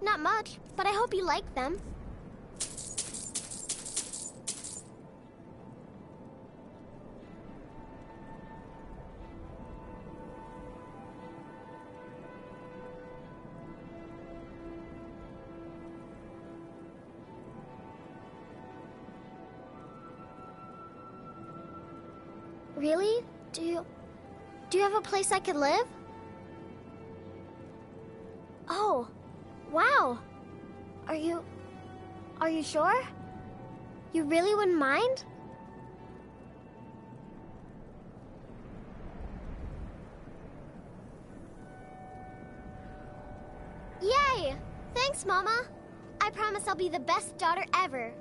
Not much, but I hope you like them. Really? Do you have a place I could live? Oh, wow. Are you sure? You really wouldn't mind? Yay! Thanks, Mama. I promise I'll be the best daughter ever.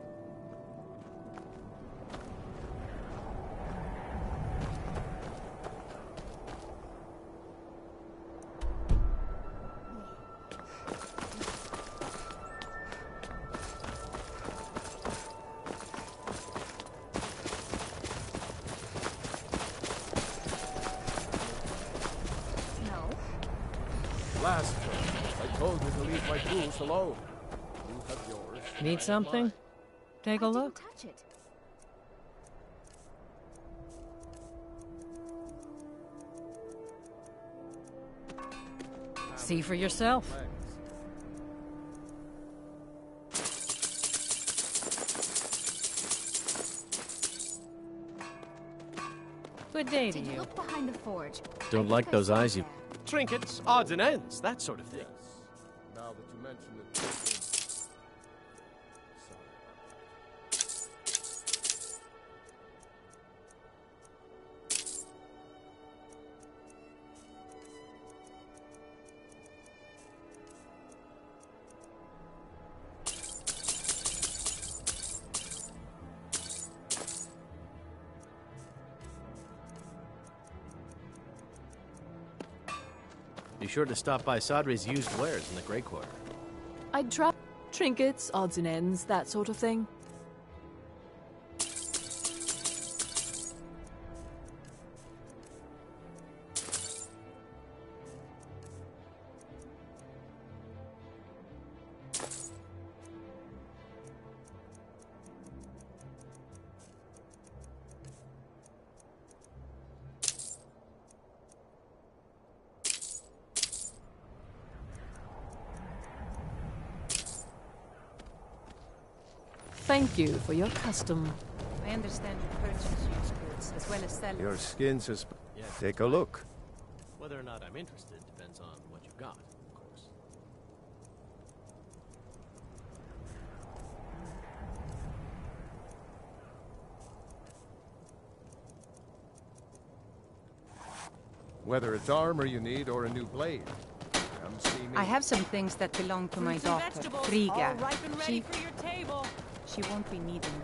Last I told you to leave my tools alone. You have yours. Need something? Take a look. Touch it. See for yourself. Good day to you. Look behind the forge. Don't like those eyes you... Trinkets, odds and ends, that sort of thing. Now that you mention it. Be sure to stop by Sadri's used wares in the Grey Quarter. I'd drop trinkets, odds and ends, that sort of thing. Thank you for your custom. I understand you purchase used goods as well as sell. Your skin's as... Yes. Take a look. Whether or not I'm interested depends on what you've got, of course. Whether it's armor you need or a new blade. Come see me. I have some things that belong to my daughter, Frigga. She won't be needing them.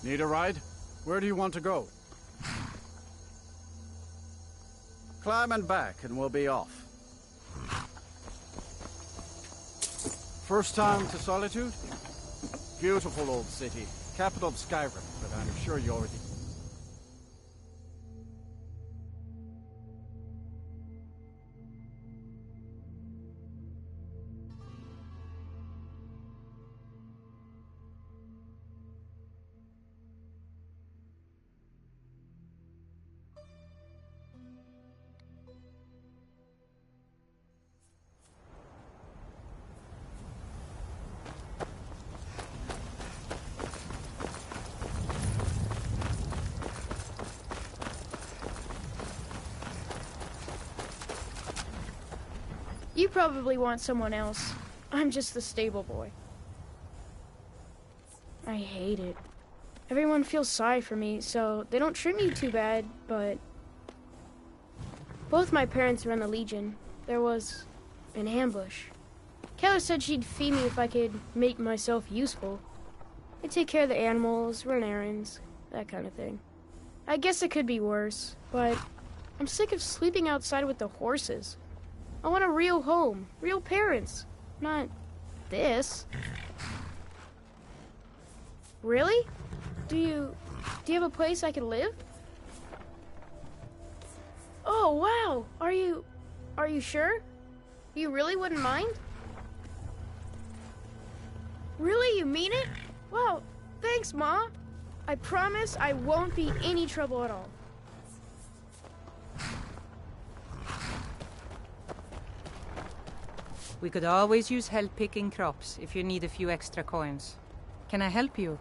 Need a ride? Where do you want to go? Climb and back and we'll be off. First time to Solitude? Beautiful old city. Capital of Skyrim, but I'm sure you already... You probably want someone else. I'm just the stable boy. I hate it. Everyone feels sorry for me, so they don't treat me too bad, but... Both my parents were in the Legion. There was an ambush. Keller said she'd feed me if I could make myself useful. I'd take care of the animals, run errands, that kind of thing. I guess it could be worse, but I'm sick of sleeping outside with the horses. I want a real home, real parents, not this. Really? Do you have a place I could live? Oh, wow. Are you sure? You really wouldn't mind? Really? You mean it? Wow. Thanks, Ma. I promise I won't be any trouble at all. We could always use help picking crops if you need a few extra coins. Can I help you?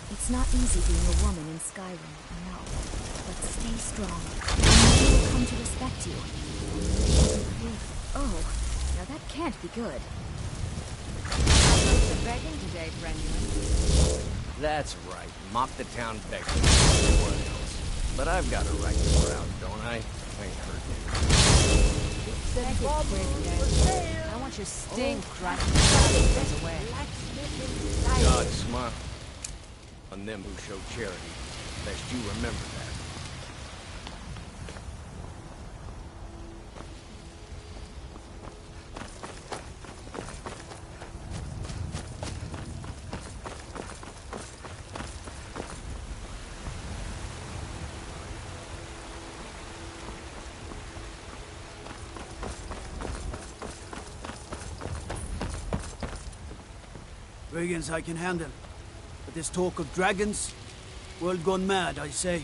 It's not easy being a woman in Skyrim, I know. But stay strong. People will come to respect you. Oh, now that can't be good. How's the begging today, Brendan? That's right. Mock the town beggar like everyone else. But I've got a right to crowd, don't I? I ain't hurt you. I want your stink cracking away. God smile on them who show charity. Lest you remember that. Brigands I can handle. But this talk of dragons, world gone mad, I say.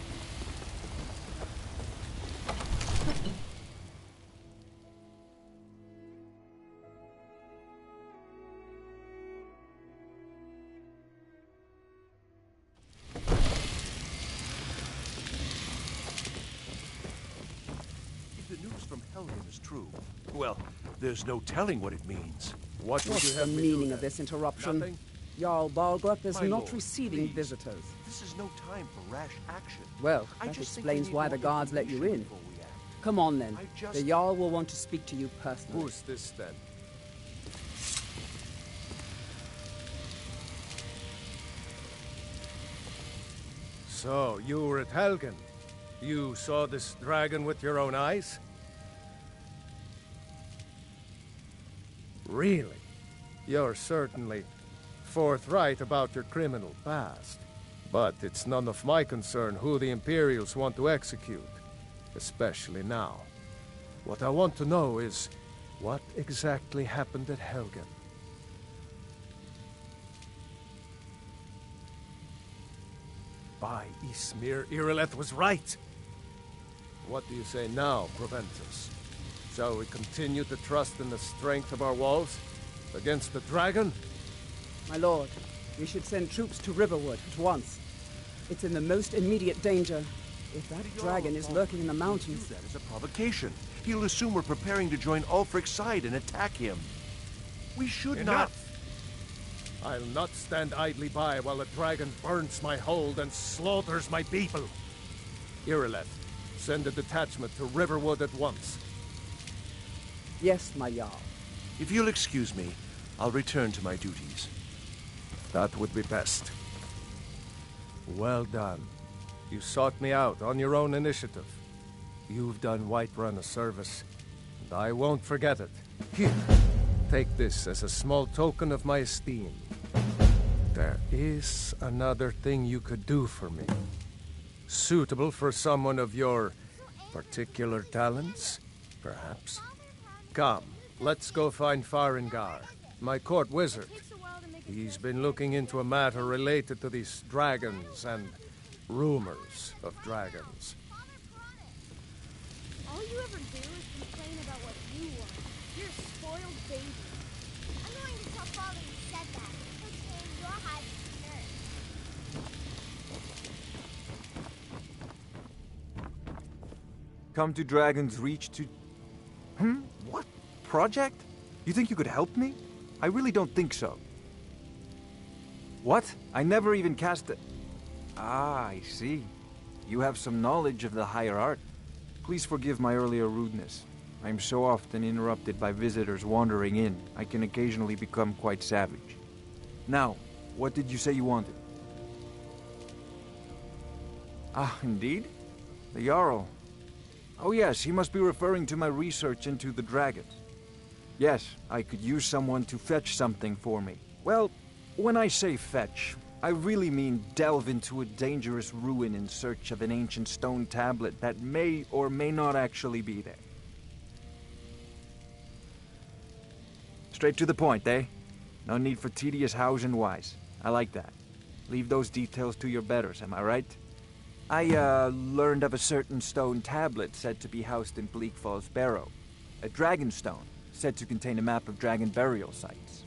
If the news from Helgen is true, well, there's no telling what it means. What would you What's the have me do meaning then? of this interruption? Nothing? Jarl Balgrup is My not lord, receiving please. visitors. This is no time for rash action. Well, I that just think we explains need why more the guards let you information in. before we act. Come on then. I just- The Jarl will want to speak to you personally. Who's this then? So, you were at Helgen. You saw this dragon with your own eyes? Really? You're certainly forthright about your criminal past. But it's none of my concern who the Imperials want to execute, especially now. What I want to know is, what exactly happened at Helgen? By Ysmir, Irileth was right! What do you say now, Proventus? Shall we continue to trust in the strength of our walls? Against the dragon? My lord, we should send troops to Riverwood at once. It's in the most immediate danger. If that dragon is lurking in the mountains... That is a provocation. He'll assume we're preparing to join Ulfric's side and attack him. We should Enough! I'll not stand idly by while the dragon burns my hold and slaughters my people. Irileth, Send a detachment to Riverwood at once. Yes, my Jarl. If you'll excuse me, I'll return to my duties. That would be best. Well done. You sought me out on your own initiative. You've done Whiterun a service, and I won't forget it. Here, take this as a small token of my esteem. There is another thing you could do for me. Suitable for someone of your particular talents, perhaps? Come, let's go find Farengar, my court wizard. He's been looking into a matter related to these dragons and rumors of dragons. All you ever do is complain about what you want. You're a spoiled baby. I'm going to tell Father you said that. He'll tear your hide to dirt. Come to Dragon's Reach to... What? Project? You think you could help me? I really don't think so. What? I never even cast a... Ah, I see. You have some knowledge of the higher art. Please forgive my earlier rudeness. I'm so often interrupted by visitors wandering in, I can occasionally become quite savage. Now, what did you say you wanted? Ah, indeed? The Jarl. Oh yes, he must be referring to my research into the dragons. Yes, I could use someone to fetch something for me. Well, when I say fetch, I really mean delve into a dangerous ruin in search of an ancient stone tablet that may or may not actually be there. Straight to the point, eh? No need for tedious hows and whys. I like that. Leave those details to your betters, am I right? I, learned of a certain stone tablet said to be housed in Bleak Falls Barrow. A dragon stone, said to contain a map of dragon burial sites.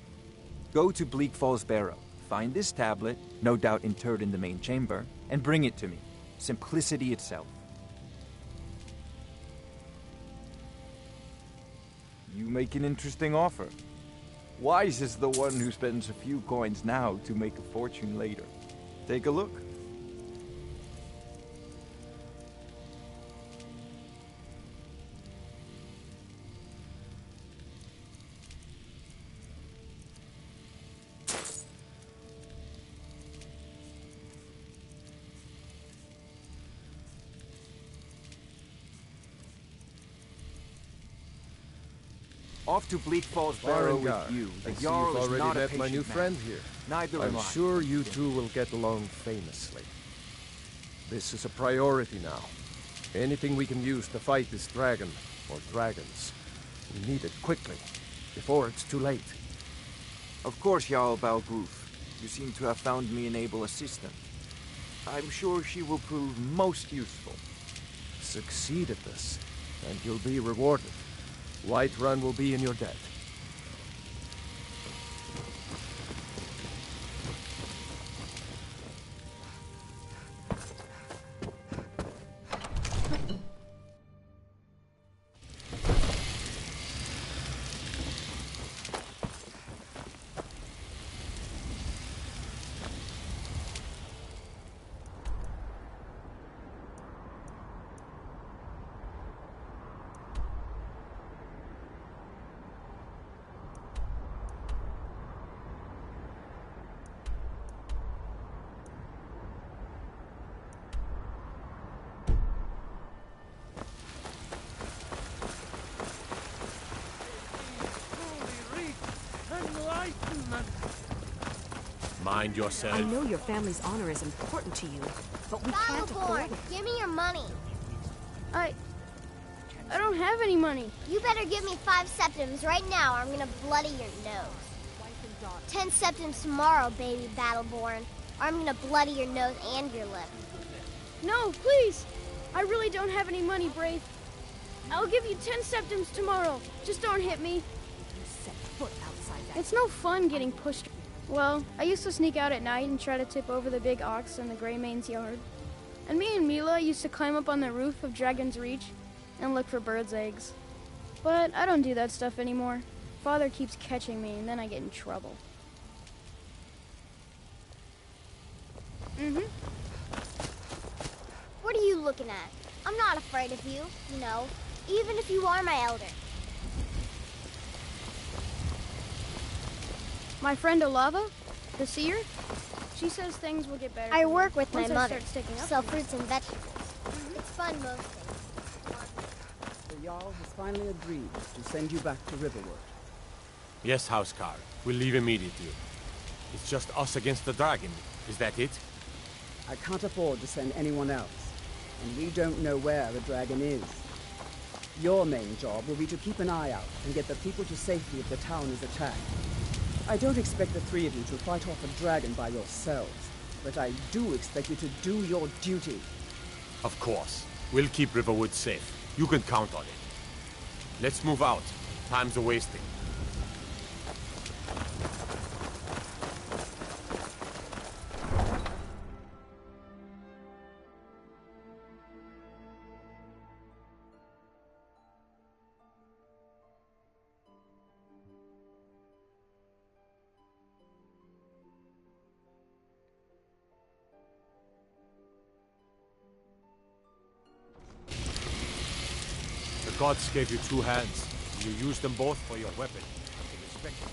Go to Bleak Falls Barrow, find this tablet, no doubt interred in the main chamber, and bring it to me. Simplicity itself. You make an interesting offer. Wise is the one who spends a few coins now to make a fortune later. Take a look. Off to Bleak Falls Barrow with you. The Jarl is already not a met my new patient friend man. here. Neither I'm am I. sure you two will get along famously. This is a priority now. Anything we can use to fight this dragon, or dragons, we need it quickly, before it's too late. Of course, Jarl Balgroof. You seem to have found me an able assistant. I'm sure she will prove most useful. Succeed at this, and you'll be rewarded. Whiterun will be in your debt. Mind yourself. I know your family's honor is important to you, but we can't afford it. Give me your money. I don't have any money. You better give me 5 septims right now or I'm gonna bloody your nose. 10 septims tomorrow, baby Battleborn, or I'm gonna bloody your nose and your lip. No, please. I really don't have any money, Brave. I'll give you 10 septims tomorrow. Just don't hit me. Set foot outside that. It's no fun getting pushed. Well, I used to sneak out at night and try to tip over the big ox in the Greymane's yard. And me and Mila used to climb up on the roof of Dragon's Reach and look for birds' eggs. But I don't do that stuff anymore. Father keeps catching me and then I get in trouble. What are you looking at? I'm not afraid of you, you know, even if you are my elder. My friend Olava, the seer, she says things will get better. I for me work with my once I mother, start sticking up sell for fruits and myself. vegetables. It's fun most days. The Jarl has finally agreed to send you back to Riverwood. Yes, Housecar. We'll leave immediately. It's just us against the dragon. Is that it? I can't afford to send anyone else, and we don't know where the dragon is. Your main job will be to keep an eye out and get the people to safety if the town is attacked. I don't expect the three of you to fight off a dragon by yourselves, but I do expect you to do your duty. Of course. We'll keep Riverwood safe. You can count on it. Let's move out. Time's a-wasting. The gods gave you two hands. You used them both for your weapon. Have to respect it.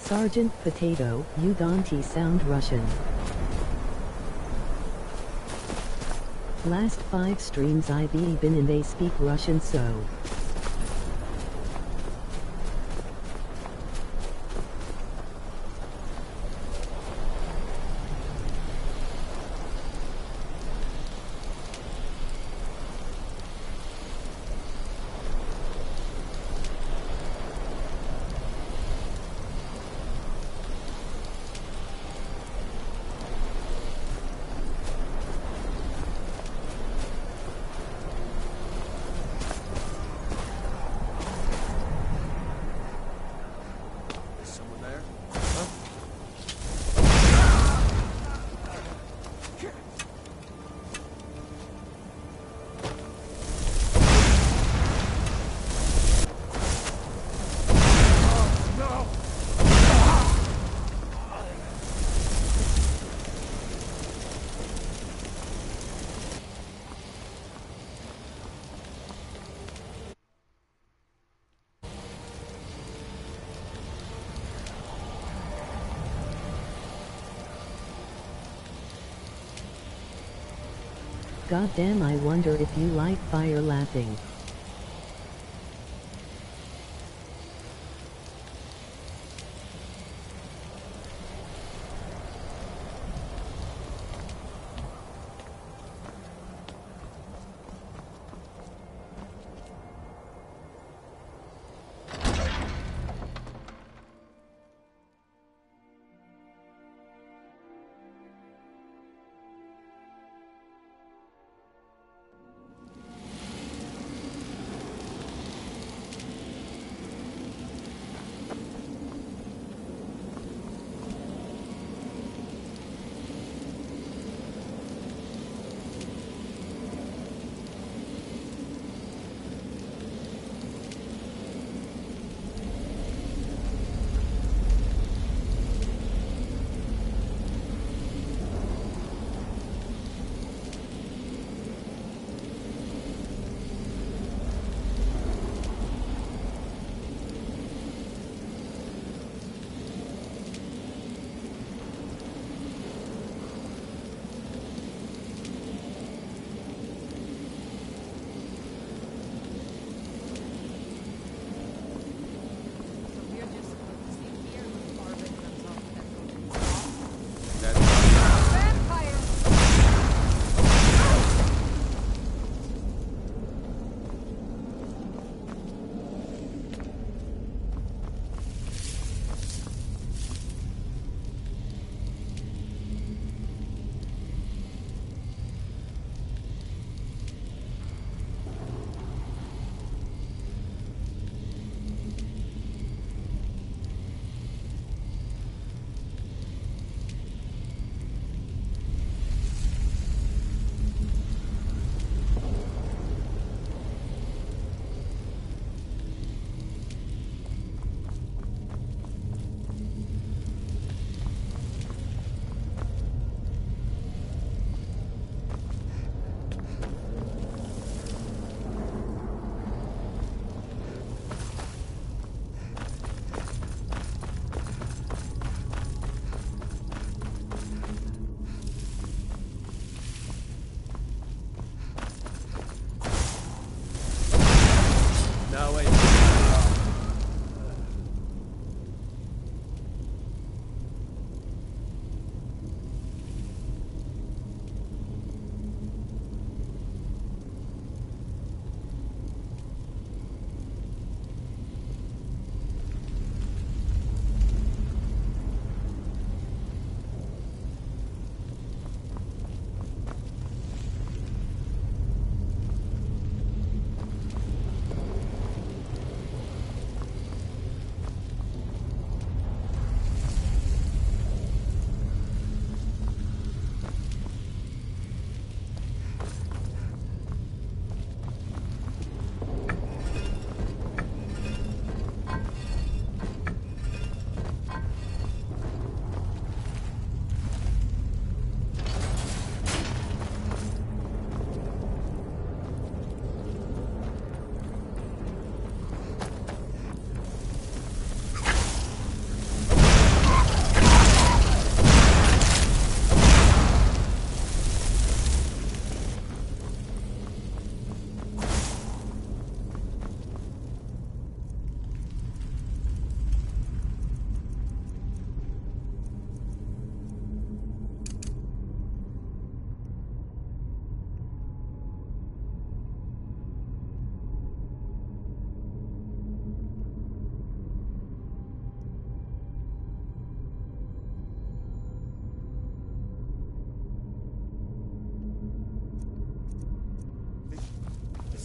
Sergeant Potato, you don't sound Russian. Last 5 streams I've been in they speak Russian so. Goddamn, I wonder if you like fire laughing.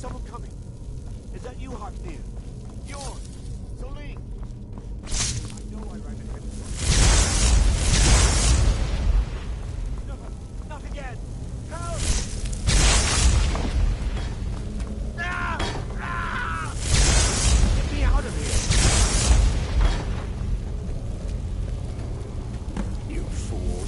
someone coming. Is that you, Harpneer? Bjorn! Soling! I know I ran ahead. No, not again! Help! Ah! Ah! Get me out of here! You fool.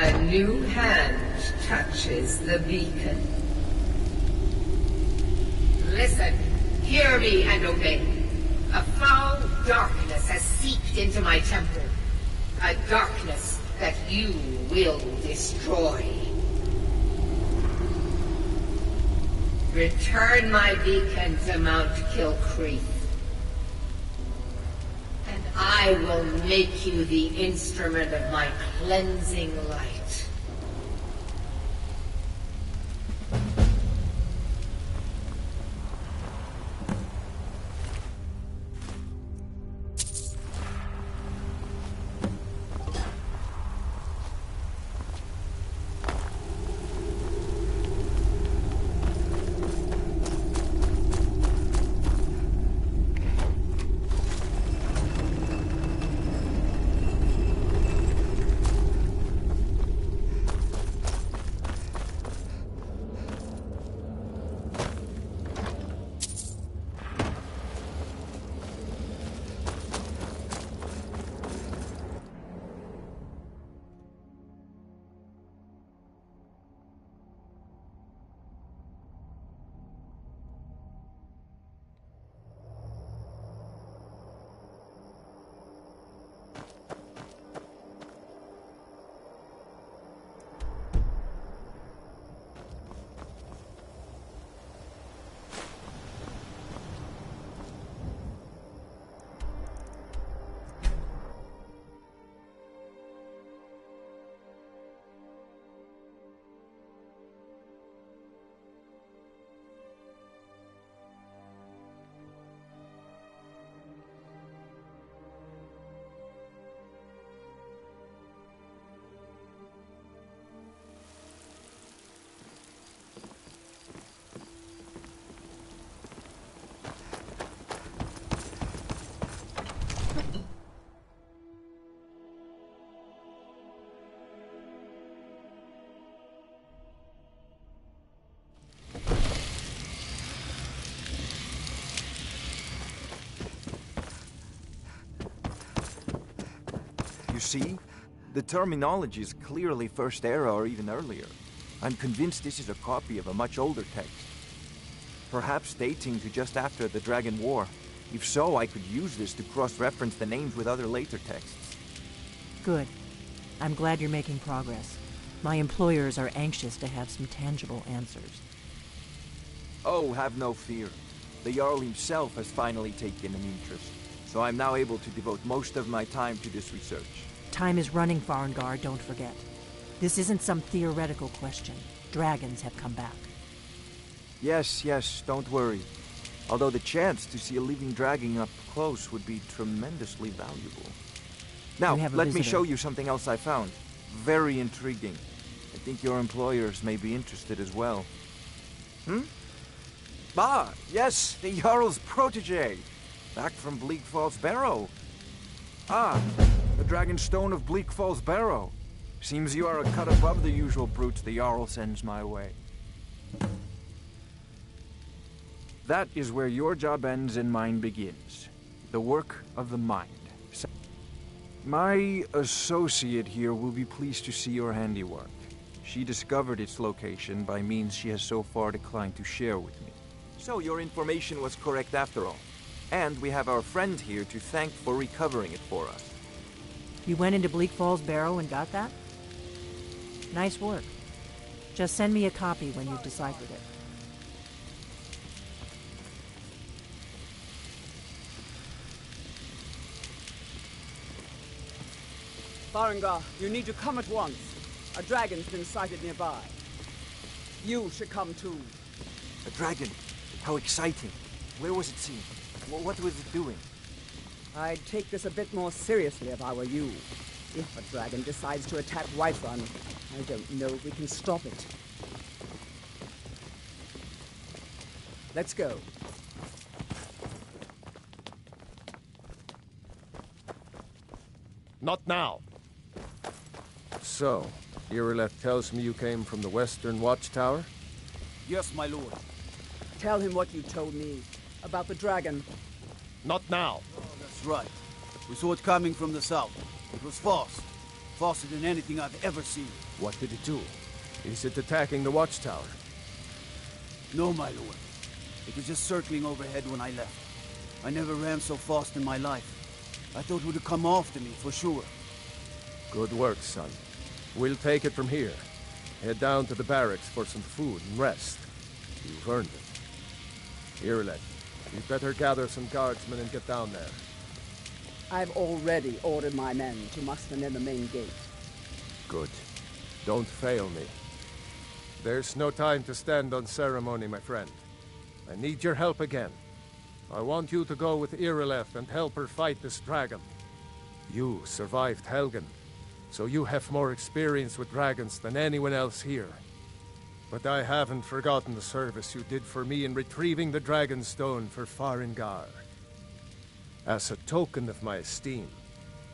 A new hand touches the beacon. Listen, hear me and obey. A foul darkness has seeped into my temple. A darkness that you will destroy. Return my beacon to Mount Kilcreath, and I will make you the instrument of my cleansing light. See? The terminology is clearly First Era or even earlier. I'm convinced this is a copy of a much older text. Perhaps dating to just after the Dragon War. If so, I could use this to cross-reference the names with other later texts. Good. I'm glad you're making progress. My employers are anxious to have some tangible answers. Oh, have no fear. The Jarl himself has finally taken an interest, so I'm now able to devote most of my time to this research. Time is running, Farengar, don't forget. This isn't some theoretical question. Dragons have come back. Yes, don't worry. Although the chance to see a living dragon up close would be tremendously valuable. Now, let me show you something else I found. Very intriguing. I think your employers may be interested as well. Ah, yes, the Jarl's protege. Back from Bleak Falls Barrow. Ah, the Dragonstone of Bleak Falls Barrow. Seems you are a cut above the usual brutes the Jarl sends my way. That is where your job ends and mine begins. The work of the mind. My associate here will be pleased to see your handiwork. She discovered its location by means she has so far declined to share with me. So your information was correct after all. And we have our friend here to thank for recovering it for us. You went into Bleak Falls Barrow and got that? Nice work. Just send me a copy when you've deciphered it. Farengar, you need to come at once. A dragon's been sighted nearby. You should come too. A dragon? How exciting. Where was it seen? What was it doing? I'd take this a bit more seriously if I were you. If a dragon decides to attack Whiterun, I don't know if we can stop it. Let's go. Not now. So, Irileth tells me you came from the Western Watchtower? Yes, my lord. Tell him what you told me about the dragon. Not now. That's right. We saw it coming from the south. It was fast. faster than anything I've ever seen. What did it do? Is it attacking the watchtower? No, my lord. It was just circling overhead when I left. I never ran so fast in my life. I thought it would have come after me, for sure. Good work, son. We'll take it from here. Head down to the barracks for some food and rest. You've earned it. Irileth, you'd better gather some guardsmen and get down there. I've already ordered my men to muster near the main gate. Good. Don't fail me. There's no time to stand on ceremony, my friend. I need your help again. I want you to go with Irileth and help her fight this dragon. You survived Helgen, so you have more experience with dragons than anyone else here. But I haven't forgotten the service you did for me in retrieving the Dragon Stone for Farengar. As a token of my esteem,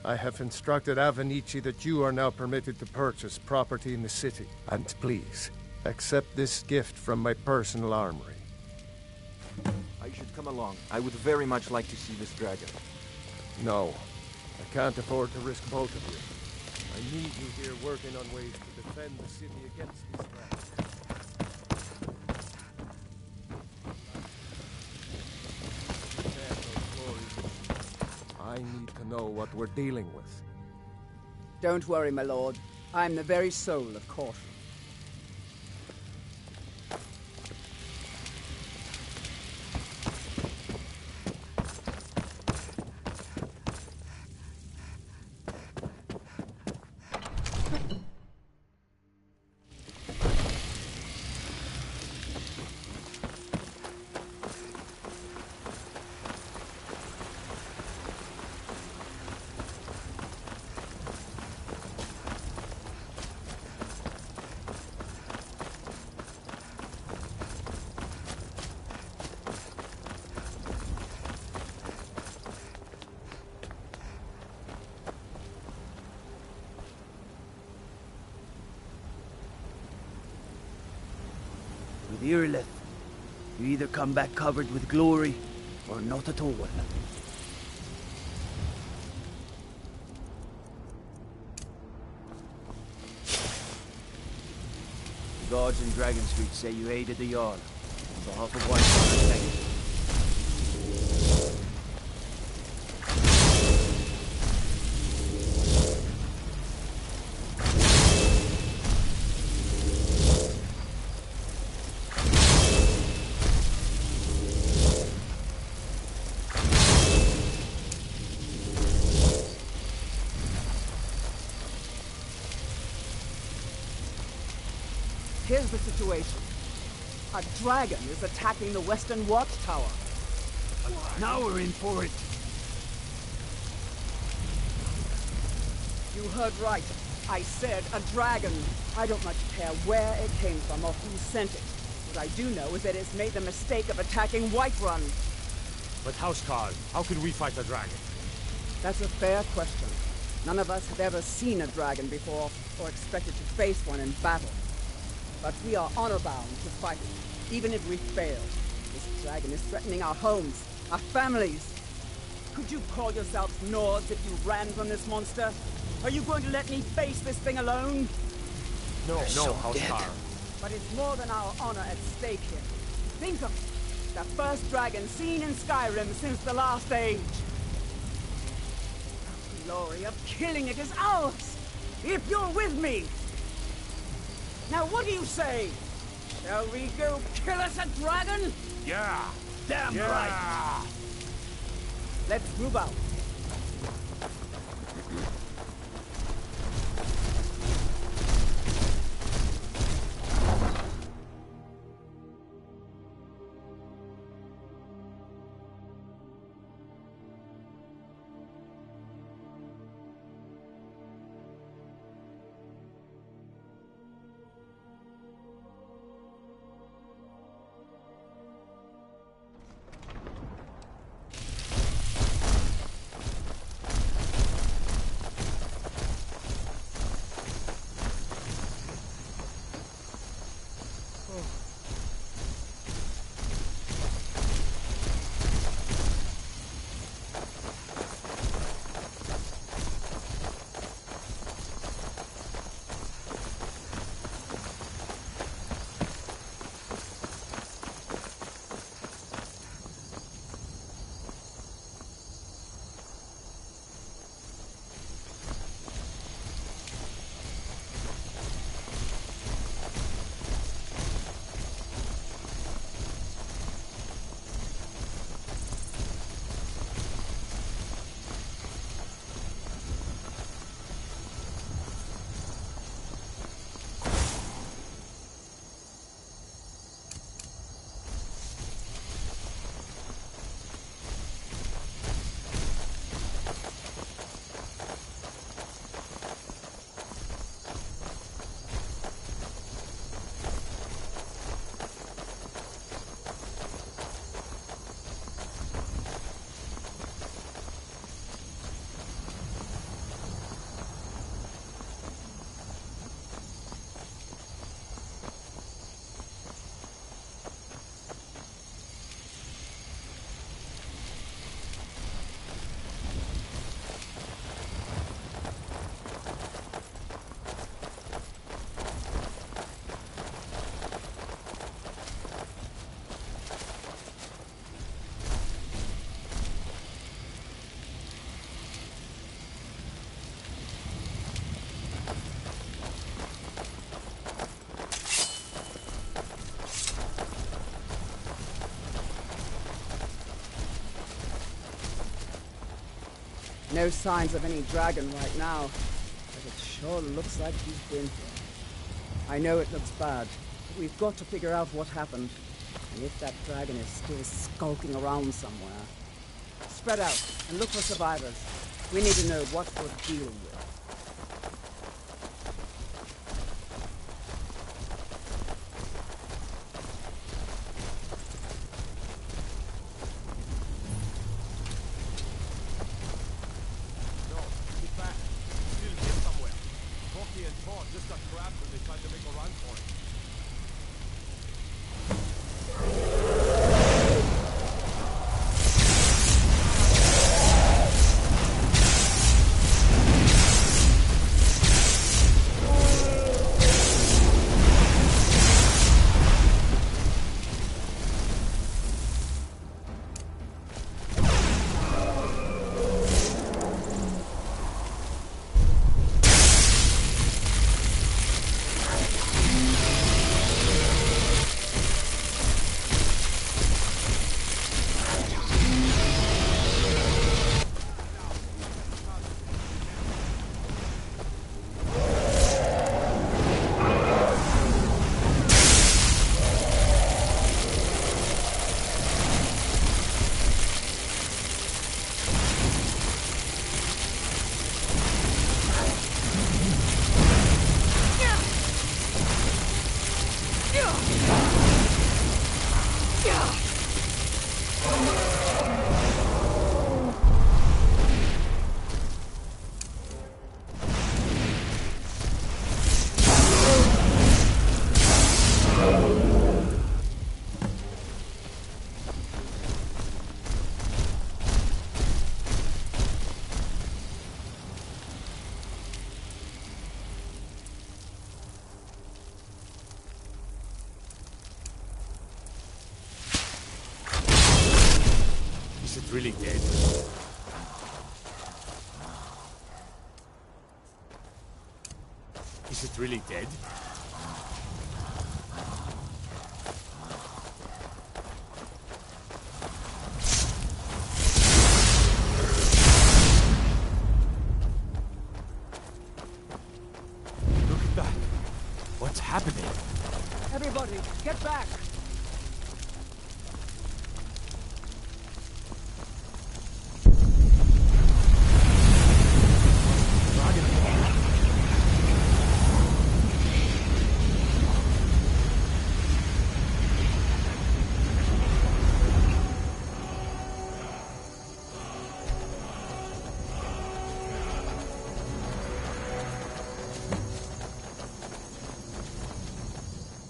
I have instructed Avenici that you are now permitted to purchase property in the city. And please, accept this gift from my personal armory. I should come along. I would very much like to see this dragon. No, I can't afford to risk both of you. I need you here working on ways to defend the city against these threats. I need to know what we're dealing with. Don't worry, my lord. I'm the very soul of caution. With Irileth, you either come back covered with glory, or not at all. The guards in Dragon Street say you aided the Jarl. On behalf of White, thank you. Here's the situation. A dragon is attacking the Western Watchtower. Now we're in for it. You heard right. I said a dragon. I don't much care where it came from or who sent it. What I do know is that it's made the mistake of attacking Whiterun. But Housecarl, how could we fight a dragon? That's a fair question. None of us have ever seen a dragon before, or expected to face one in battle. But we are honor-bound to fight it, even if we fail. This dragon is threatening our homes, our families. Could you call yourselves Nords if you ran from this monster? Are you going to let me face this thing alone? No, Housecarl. But it's more than our honor at stake here. Think of it. The first dragon seen in Skyrim since the last age. The glory of killing it is ours, if you're with me. Now what do you say? Shall we go kill us a dragon? Yeah! Damn right! Let's move out. No signs of any dragon right now, but it sure looks like he's been here. I know it looks bad, but we've got to figure out what happened, and if that dragon is still skulking around somewhere. Spread out and look for survivors. We need to know what we're dealing with. Really dead. Is it really dead? Look at that. What's happening? Everybody, get back!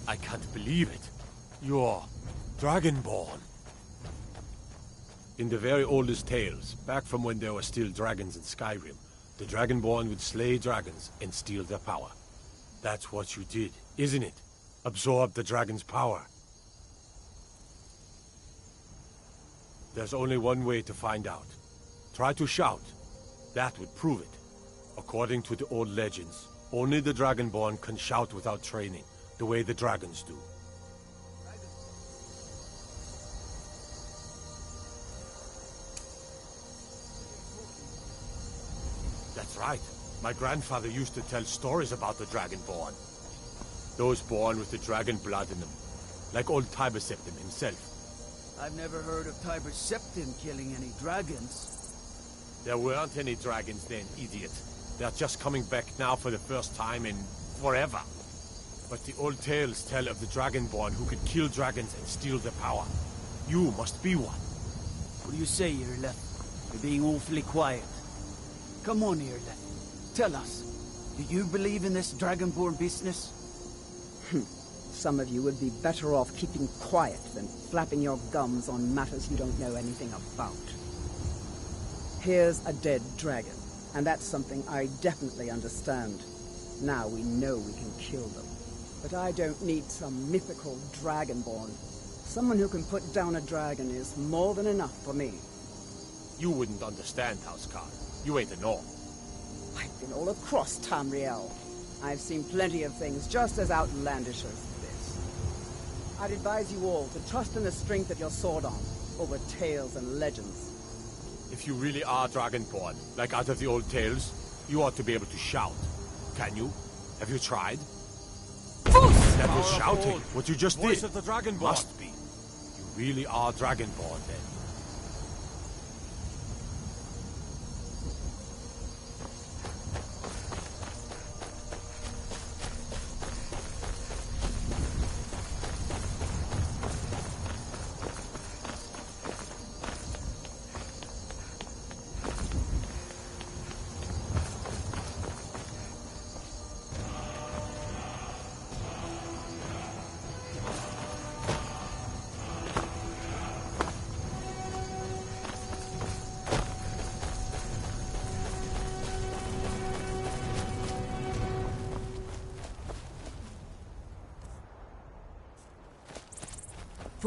I can't believe it. You're Dragonborn. In the very oldest tales, back from when there were still dragons in Skyrim, the Dragonborn would slay dragons and steal their power. That's what you did, isn't it? Absorb the dragon's power. There's only one way to find out. Try to shout. That would prove it. According to the old legends, only the Dragonborn can shout without training, the way the dragons do. That's right. My grandfather used to tell stories about the Dragonborn. Those born with the dragon blood in them. Like old Tiber Septim himself. I've never heard of Tiber Septim killing any dragons. There weren't any dragons then, idiot. They're just coming back now for the first time in forever. But the old tales tell of the Dragonborn who could kill dragons and steal their power. You must be one. What do you say, Irla? You're being awfully quiet. Come on, Irla. Tell us. Do you believe in this Dragonborn business? Some of you would be better off keeping quiet than flapping your gums on matters you don't know anything about. Here's a dead dragon, and that's something I definitely understand. Now we know we can kill them. But I don't need some mythical Dragonborn. Someone who can put down a dragon is more than enough for me. You wouldn't understand, Housecarl. You ain't a Norm. I've been all across Tamriel. I've seen plenty of things just as outlandish as this. I'd advise you all to trust in the strength of your sword arm over tales and legends. If you really are Dragonborn, like out of the old tales, you ought to be able to shout. Can you? Have you tried? That was shouting. What you just Voice did. of the Dragonborn. Must be. You really are Dragonborn, then.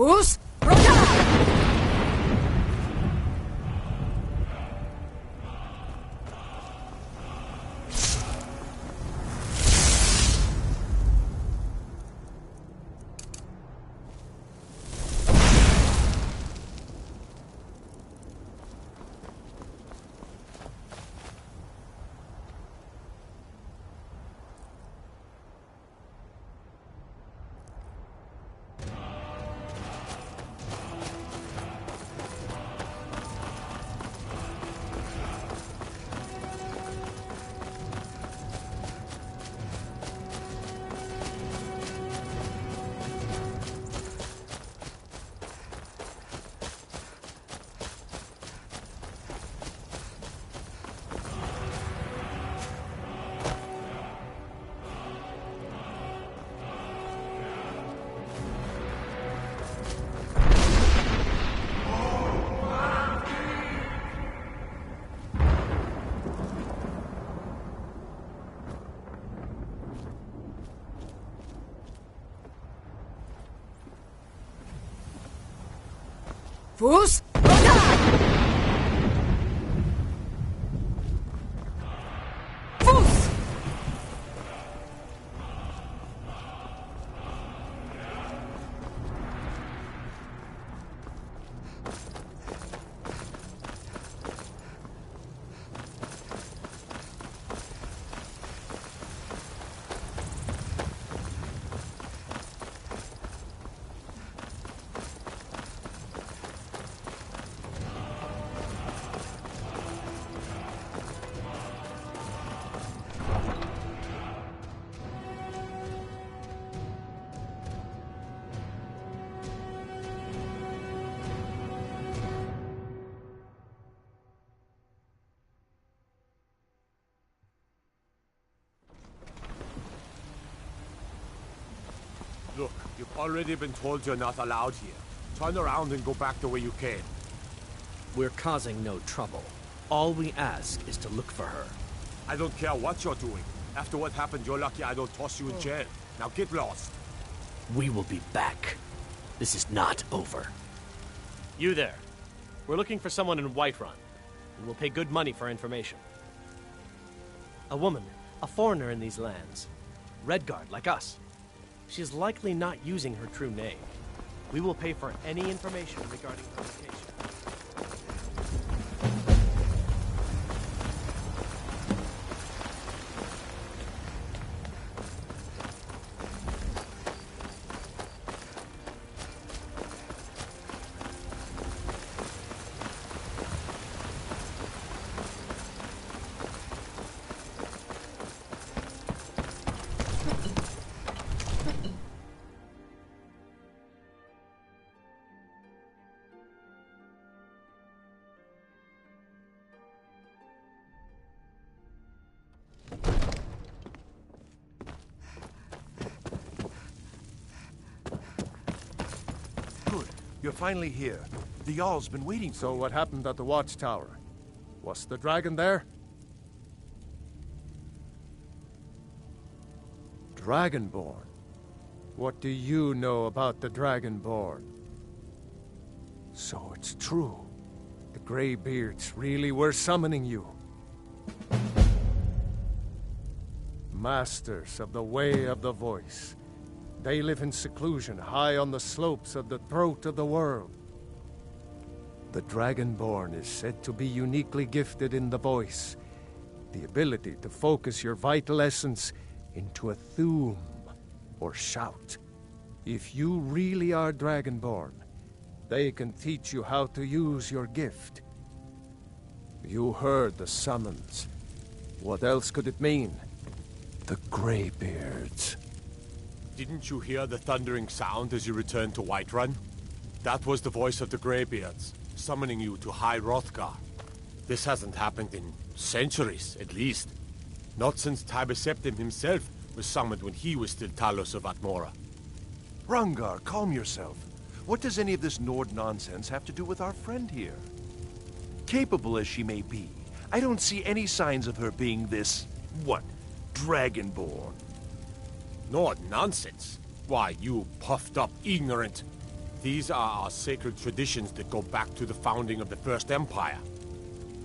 Fus! Fus! Look, you've already been told you're not allowed here. Turn around and go back the way you came. We're causing no trouble. All we ask is to look for her. I don't care what you're doing. After what happened, you're lucky I don't toss you in jail. Now get lost. We will be back. This is not over. You there. We're looking for someone in Whiterun. We will pay good money for information. A woman, a foreigner in these lands. Redguard, like us. She is likely not using her true name. We will pay for any information regarding her location. You're finally here. The Jarl's been waiting for So what happened at the watchtower? Was the dragon there? Dragonborn? What do you know about the Dragonborn? So it's true. The Greybeards really were summoning you. Masters of the Way of the Voice. They live in seclusion high on the slopes of the throat of the world. The Dragonborn is said to be uniquely gifted in the voice, the ability to focus your vital essence into a thum, or shout. If you really are Dragonborn, they can teach you how to use your gift. You heard the summons. What else could it mean? The Greybeards. Didn't you hear the thundering sound as you returned to Whiterun? That was the voice of the Greybeards, summoning you to High Hrothgar. This hasn't happened in centuries, at least. Not since Tiber Septim himself was summoned when he was still Talos of Atmora. Rungar, calm yourself. What does any of this Nord nonsense have to do with our friend here? Capable as she may be, I don't see any signs of her being this, what, Dragonborn. Nord nonsense? Why, you puffed up ignorant. These are our sacred traditions that go back to the founding of the First Empire.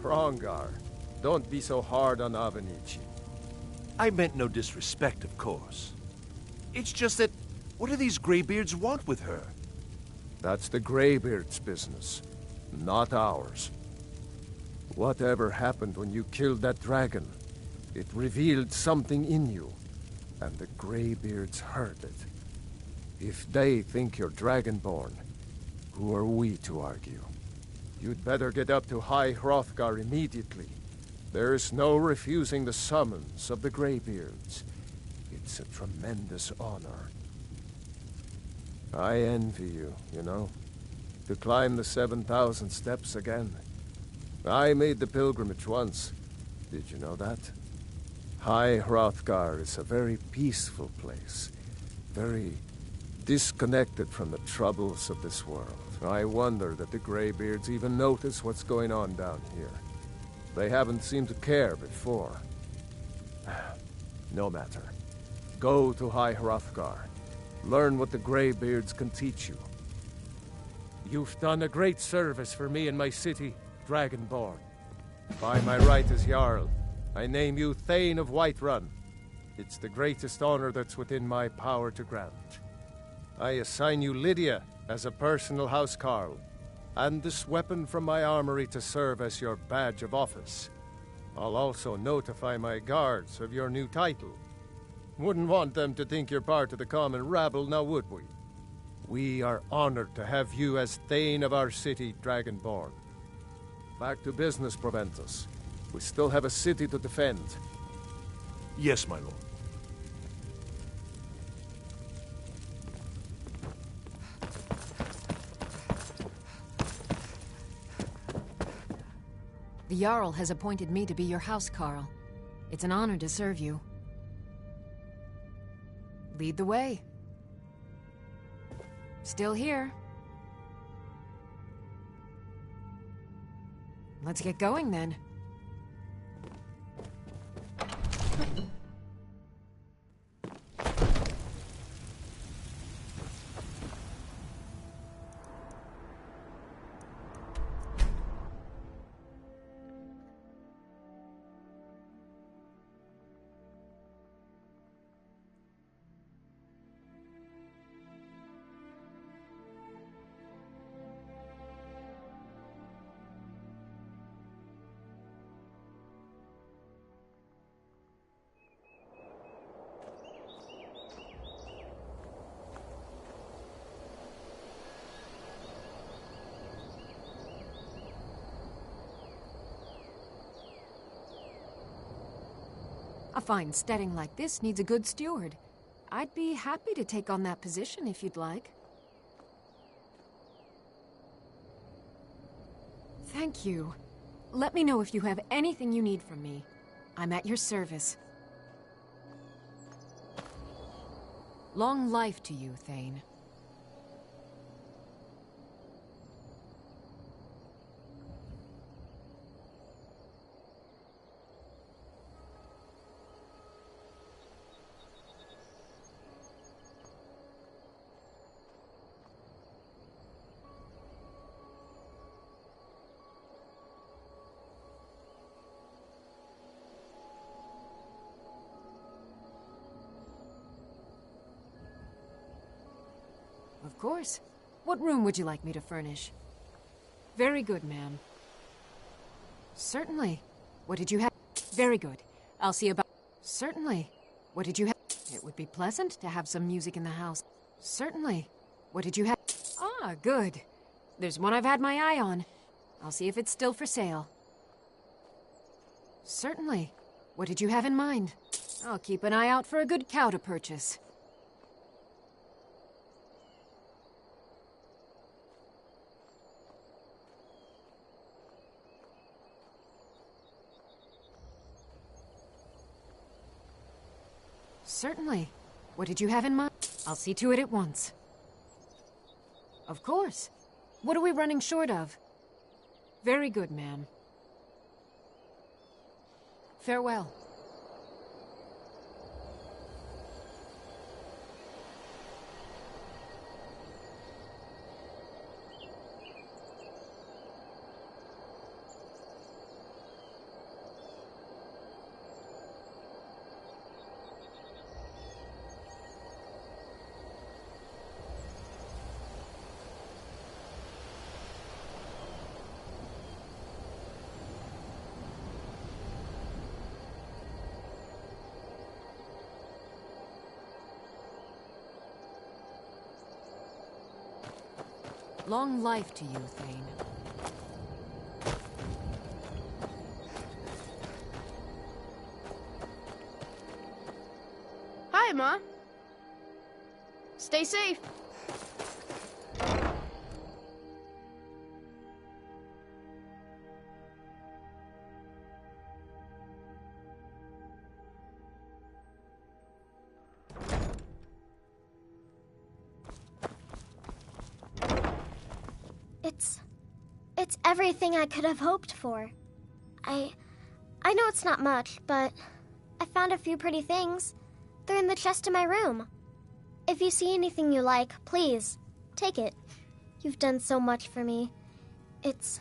Hrongar, don't be so hard on Avenici. I meant no disrespect, of course. It's just that, what do these Greybeards want with her? That's the Greybeards' business, not ours. Whatever happened when you killed that dragon, it revealed something in you, and the Greybeards heard it. If they think you're Dragonborn, who are we to argue? You'd better get up to High Hrothgar immediately. There's no refusing the summons of the Greybeards. It's a tremendous honor. I envy you, you know, to climb the 7,000 steps again. I made the pilgrimage once. Did you know that? High Hrothgar is a very peaceful place. Very disconnected from the troubles of this world. I wonder that the Greybeards even notice what's going on down here. They haven't seemed to care before. No matter. Go to High Hrothgar. Learn what the Greybeards can teach you. You've done a great service for me and my city, Dragonborn. By my right as Jarl, I name you Thane of Whiterun. It's the greatest honor that's within my power to grant. I assign you Lydia as a personal housecarl, and this weapon from my armory to serve as your badge of office. I'll also notify my guards of your new title. Wouldn't want them to think you're part of the common rabble, now would we? We are honored to have you as Thane of our city, Dragonborn. Back to business, Proventus. We still have a city to defend. Yes, my lord. The Jarl has appointed me to be your housecarl. It's an honor to serve you. Lead the way. Still here. Let's get going then. A fine steading like this needs a good steward. I'd be happy to take on that position if you'd like. Thank you. Let me know if you have anything you need from me. I'm at your service. Long life to you, Thane. Of course. What room would you like me to furnish? Very good, ma'am. Certainly. What did you have? Very good. I'll see about... Certainly. What did you have? It would be pleasant to have some music in the house. Certainly. What did you have? Ah, good. There's one I've had my eye on. I'll see if it's still for sale. Certainly. What did you have in mind? I'll keep an eye out for a good cow to purchase. Certainly. What did you have in mind? I'll see to it at once. Of course. What are we running short of? Very good, ma'am. Farewell. Long life to you, Thane. Hi, Ma. Stay safe. It's everything I could have hoped for. I know it's not much, but I found a few pretty things. They're in the chest in my room. If you see anything you like, please, take it. You've done so much for me. It's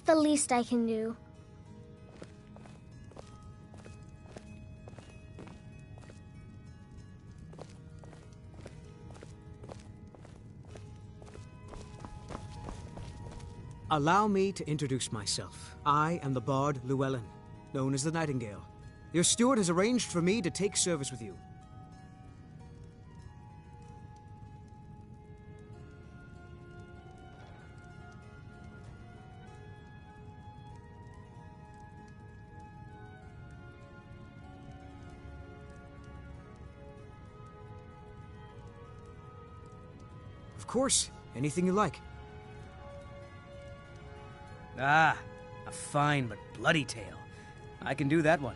the least I can do. Allow me to introduce myself. I am the Bard Llewellyn, known as the Nightingale. Your steward has arranged for me to take service with you. Of course, anything you like. Ah, a fine but bloody tale. I can do that one.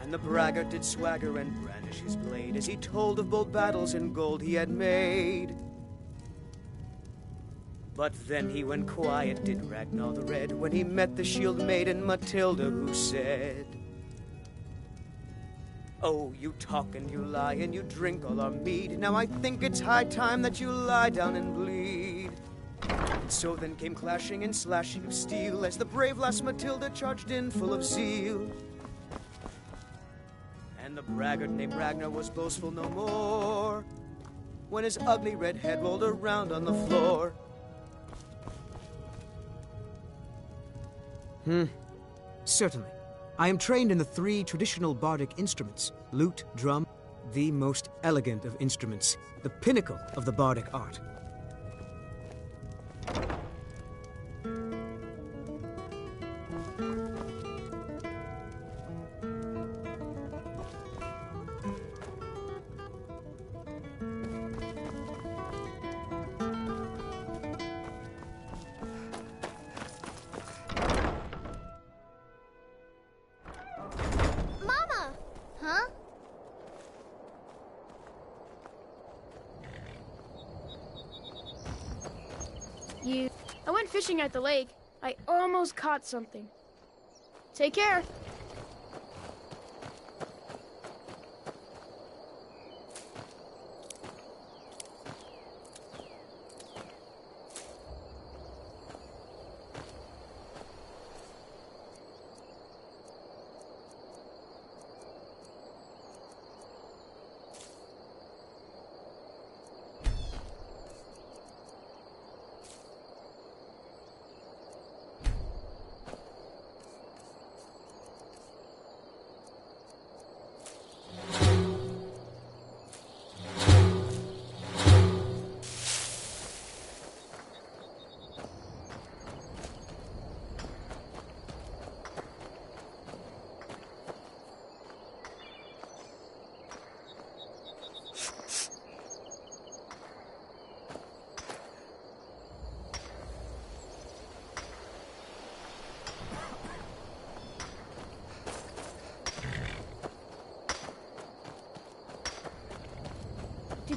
And the braggart did swagger and brandish his blade as he told of bold battles and gold he had made. But then he went quiet, did Ragnar the Red, when he met the shield maiden Matilda, who said, "Oh, you talk and you lie and you drink all our mead. Now I think it's high time that you lie down and bleed." And so then came clashing and slashing of steel as the brave lass Matilda charged in full of zeal. And the braggart named Ragnar was boastful no more when his ugly red head rolled around on the floor. Certainly. I am trained in the 3 traditional bardic instruments: lute, drum, the most elegant of instruments, the pinnacle of the bardic art. I went fishing at the lake. I almost caught something. Take care.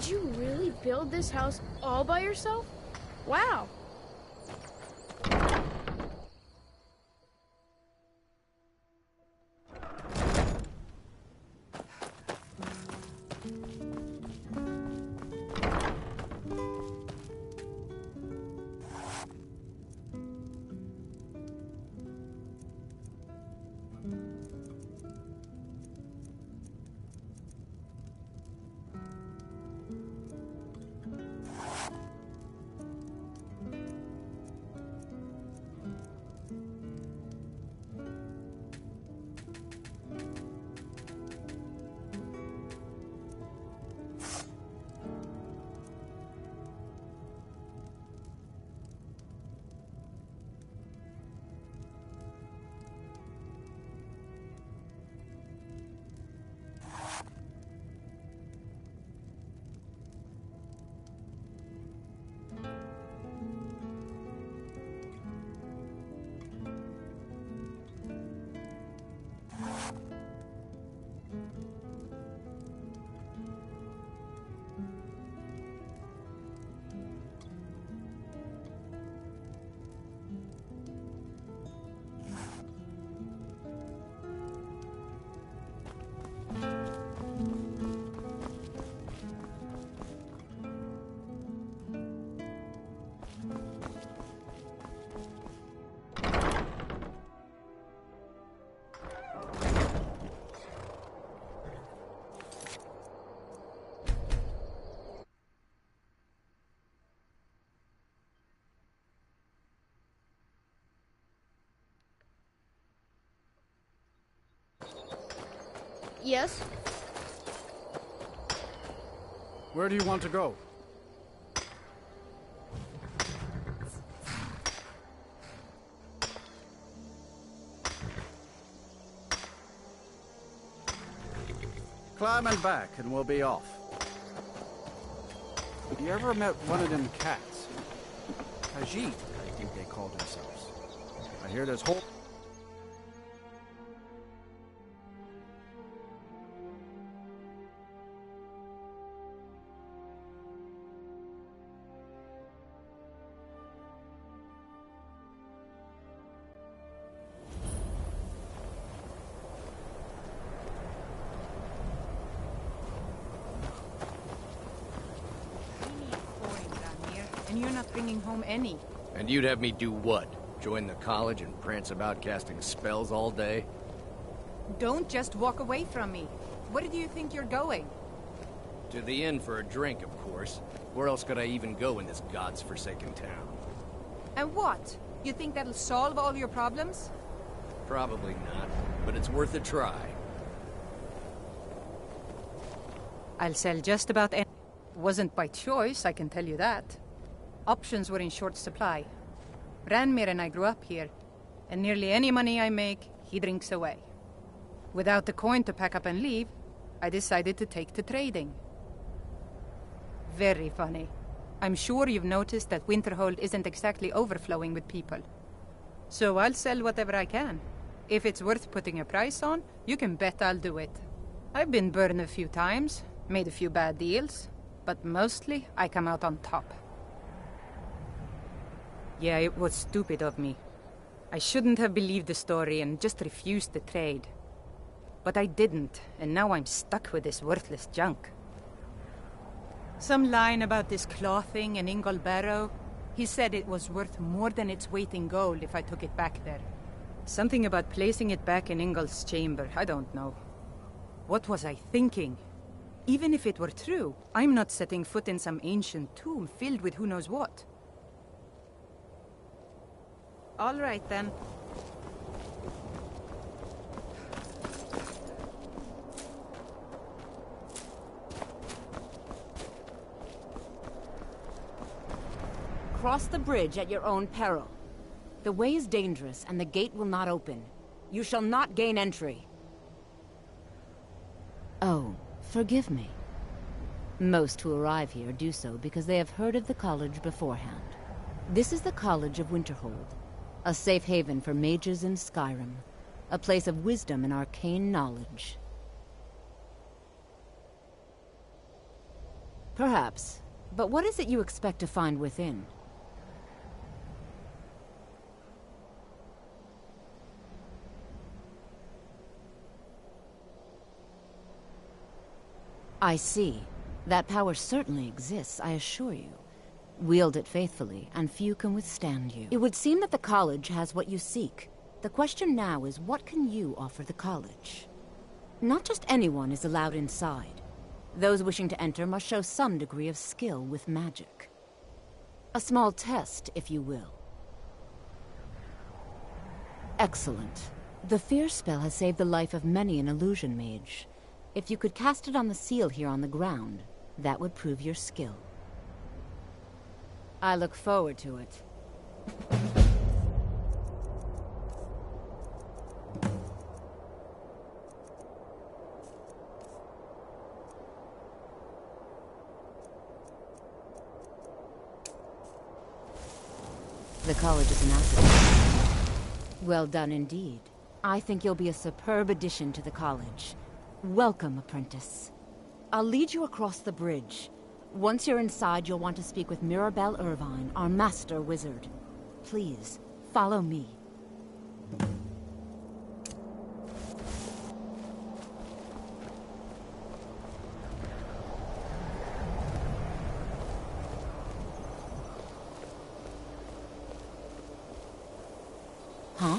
Did you really build this house all by yourself? Wow. Yes? Where do you want to go? Climb and back, and we'll be off. You ever met one of them cats? Khajiit, I think they call themselves. I hear this whole... And you're not bringing home any. And you'd have me do what? Join the college and prance about casting spells all day? Don't just walk away from me. Where do you think you're going? To the inn for a drink, of course. Where else could I even go in this god's forsaken town? And what? You think that'll solve all your problems? Probably not, but it's worth a try. I'll sell just about any. Wasn't by choice, I can tell you that. Options were in short supply. Ranmir and I grew up here, and nearly any money I make, he drinks away. Without the coin to pack up and leave, I decided to take to trading. Very funny. I'm sure you've noticed that Winterhold isn't exactly overflowing with people. So I'll sell whatever I can. If it's worth putting a price on, you can bet I'll do it. I've been burned a few times, made a few bad deals, but mostly I come out on top. Yeah, it was stupid of me. I shouldn't have believed the story and just refused the trade. But I didn't, and now I'm stuck with this worthless junk. Some line about this clothing in Ingol Barrow. He said it was worth more than its weight in gold if I took it back there. Something about placing it back in Ingol's chamber, I don't know. What was I thinking? Even if it were true, I'm not setting foot in some ancient tomb filled with who knows what. All right, then. Cross the bridge at your own peril. The way is dangerous, and the gate will not open. You shall not gain entry. Oh, forgive me. Most who arrive here do so because they have heard of the college beforehand. This is the College of Winterhold, a safe haven for mages in Skyrim, a place of wisdom and arcane knowledge. Perhaps. But what is it you expect to find within? I see. That power certainly exists, I assure you. Wield it faithfully, and few can withstand you. It would seem that the college has what you seek. The question now is, what can you offer the college? Not just anyone is allowed inside. Those wishing to enter must show some degree of skill with magic. A small test, if you will. Excellent. The fear spell has saved the life of many an illusion mage. If you could cast it on the seal here on the ground, that would prove your skill. I look forward to it. The college is an asset. Well done indeed. I think you'll be a superb addition to the college. Welcome, apprentice. I'll lead you across the bridge. Once you're inside, you'll want to speak with Mirabelle Irvine, our master wizard. Please, follow me. Huh?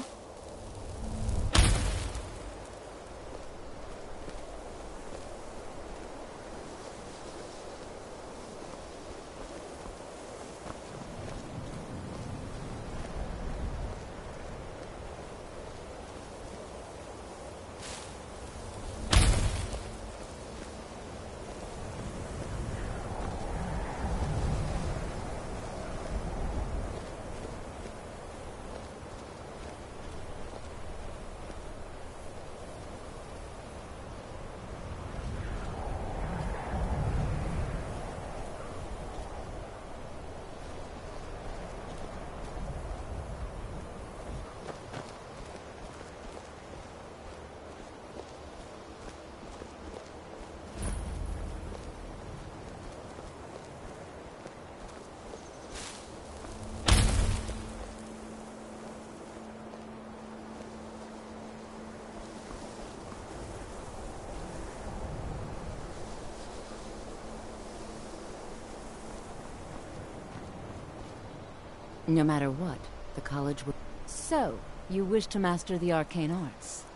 No matter what, the college will... So, you wish to master the arcane arts?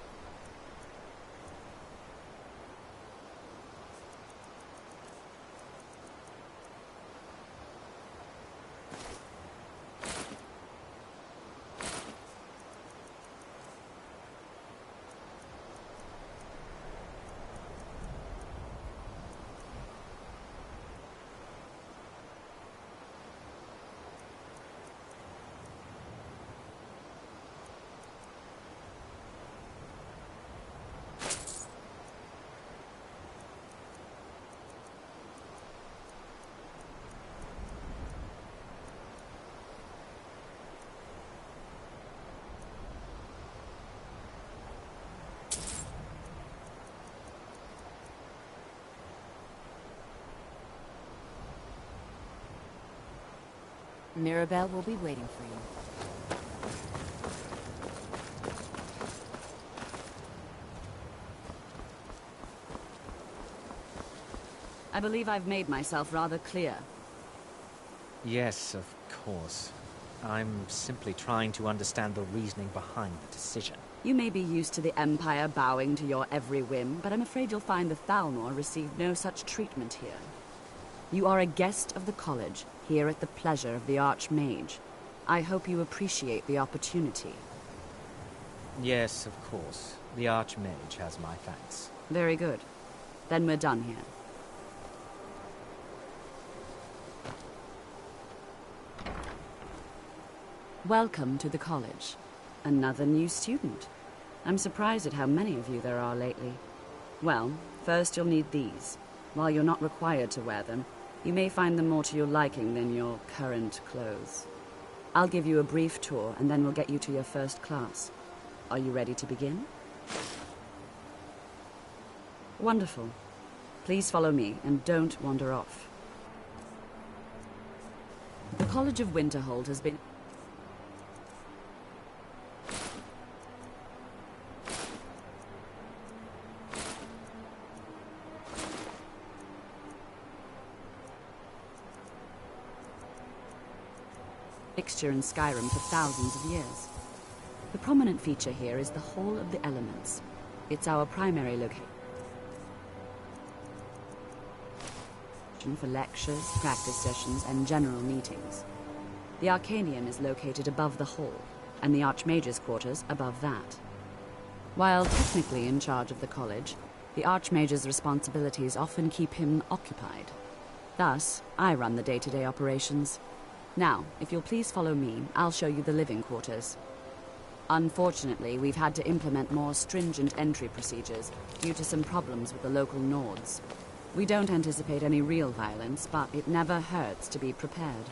Mirabelle will be waiting for you. I believe I've made myself rather clear. Yes, of course. I'm simply trying to understand the reasoning behind the decision. You may be used to the Empire bowing to your every whim, but I'm afraid you'll find the Thalmor received no such treatment here. You are a guest of the college, here at the pleasure of the Archmage. I hope you appreciate the opportunity. Yes, of course. The Archmage has my thanks. Very good. Then we're done here. Welcome to the college. Another new student. I'm surprised at how many of you there are lately. Well, first you'll need these. While you're not required to wear them, you may find them more to your liking than your current clothes. I'll give you a brief tour, and then we'll get you to your first class. Are you ready to begin? Wonderful. Please follow me, and don't wander off. The College of Winterhold has been... fixture in Skyrim for thousands of years. The prominent feature here is the Hall of the Elements. It's our primary location for lectures, practice sessions, and general meetings. The Arcanium is located above the hall, and the Archmage's quarters above that. While technically in charge of the college, the Archmage's responsibilities often keep him occupied. Thus, I run the day-to-day operations. Now, if you'll please follow me, I'll show you the living quarters. Unfortunately, we've had to implement more stringent entry procedures due to some problems with the local Nords. We don't anticipate any real violence, but it never hurts to be prepared.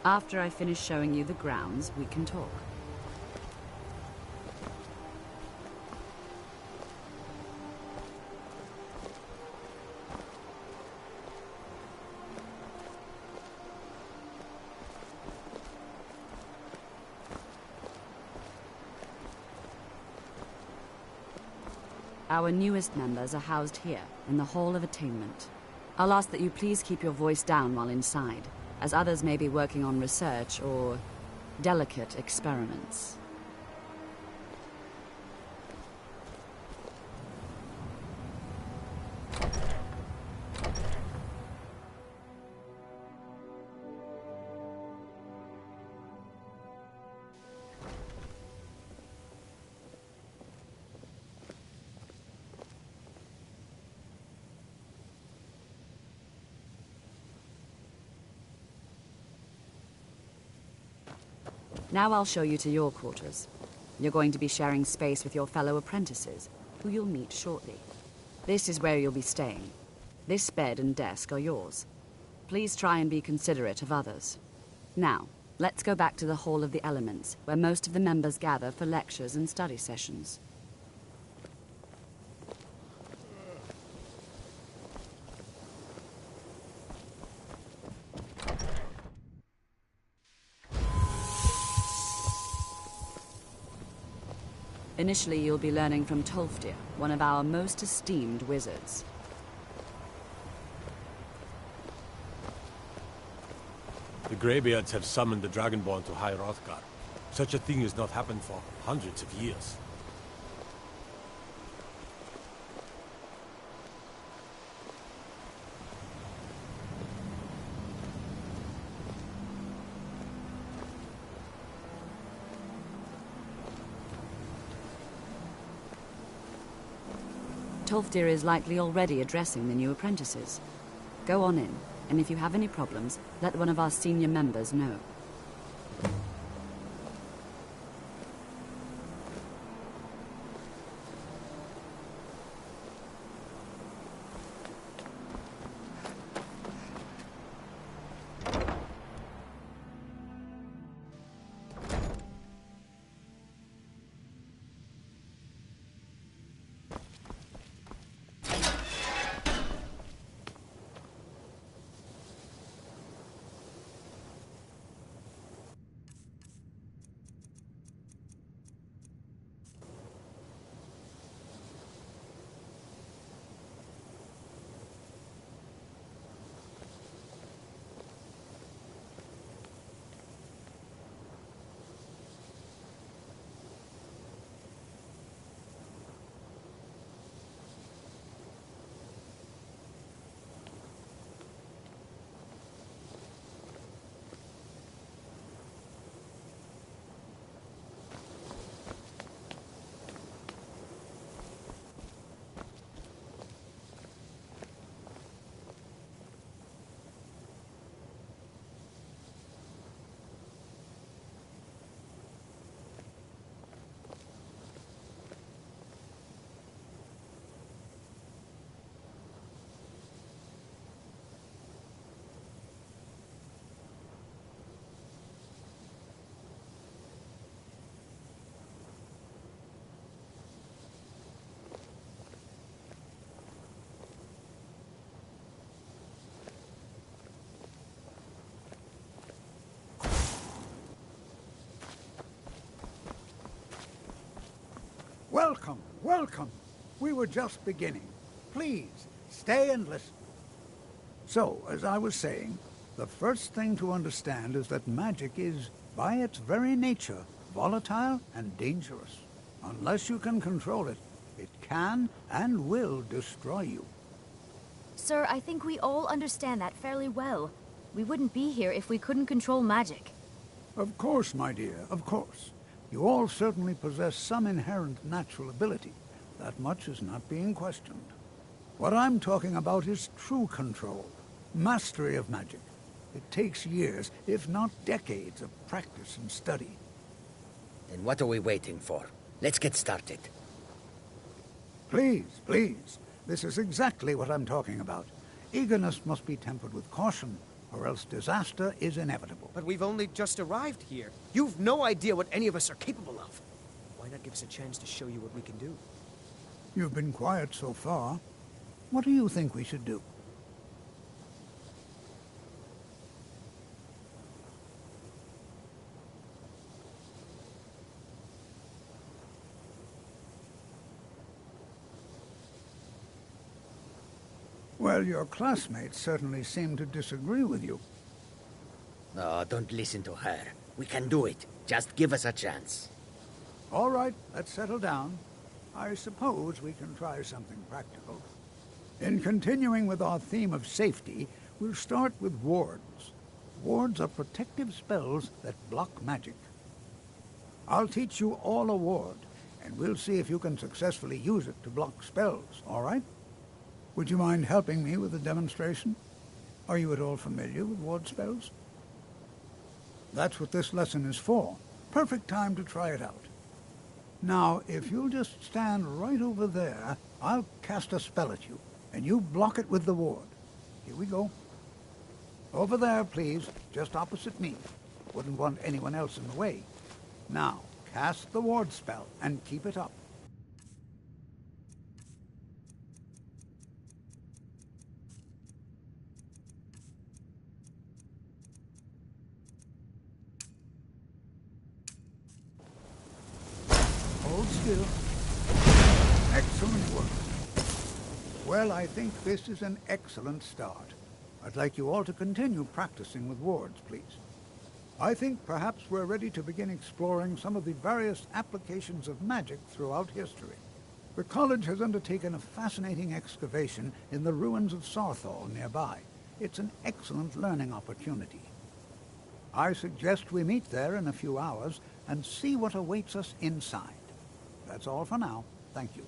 After I finish showing you the grounds, we can talk. Our newest members are housed here, in the Hall of Attainment. I'll ask that you please keep your voice down while inside, as others may be working on research or delicate experiments. Now I'll show you to your quarters. You're going to be sharing space with your fellow apprentices, who you'll meet shortly. This is where you'll be staying. This bed and desk are yours. Please try and be considerate of others. Now, let's go back to the Hall of the Elements, where most of the members gather for lectures and study sessions. Initially, you'll be learning from Tolfdir, one of our most esteemed wizards. The Greybeards have summoned the Dragonborn to High Hrothgar. Such a thing has not happened for hundreds of years. Tolfdir is likely already addressing the new apprentices. Go on in, and if you have any problems, let one of our senior members know. Welcome, welcome. We were just beginning. Please, stay and listen. So, as I was saying, the first thing to understand is that magic is, by its very nature, volatile and dangerous. Unless you can control it, it can and will destroy you. Sir, I think we all understand that fairly well. We wouldn't be here if we couldn't control magic. Of course, my dear, of course. You all certainly possess some inherent natural ability. That much is not being questioned. What I'm talking about is true control, mastery of magic. It takes years, if not decades, of practice and study. Then what are we waiting for? Let's get started. Please, please. This is exactly what I'm talking about. Eagerness must be tempered with caution, or else disaster is inevitable. But we've only just arrived here. You've no idea what any of us are capable of. Why not give us a chance to show you what we can do? You've been quiet so far. What do you think we should do? Well, your classmates certainly seem to disagree with you. No, don't listen to her. We can do it. Just give us a chance. All right, let's settle down. I suppose we can try something practical. In continuing with our theme of safety, we'll start with wards. Wards are protective spells that block magic. I'll teach you all a ward, and we'll see if you can successfully use it to block spells, all right? Would you mind helping me with a demonstration? Are you at all familiar with ward spells? That's what this lesson is for. Perfect time to try it out. Now, if you'll just stand right over there, I'll cast a spell at you, and you block it with the ward. Here we go. Over there, please, just opposite me. Wouldn't want anyone else in the way. Now, cast the ward spell, and keep it up. Hold still. Excellent work. Well, I think this is an excellent start. I'd like you all to continue practicing with wards, please. I think perhaps we're ready to begin exploring some of the various applications of magic throughout history. The college has undertaken a fascinating excavation in the ruins of Sarthal nearby. It's an excellent learning opportunity. I suggest we meet there in a few hours and see what awaits us inside. That's all for now. Thank you.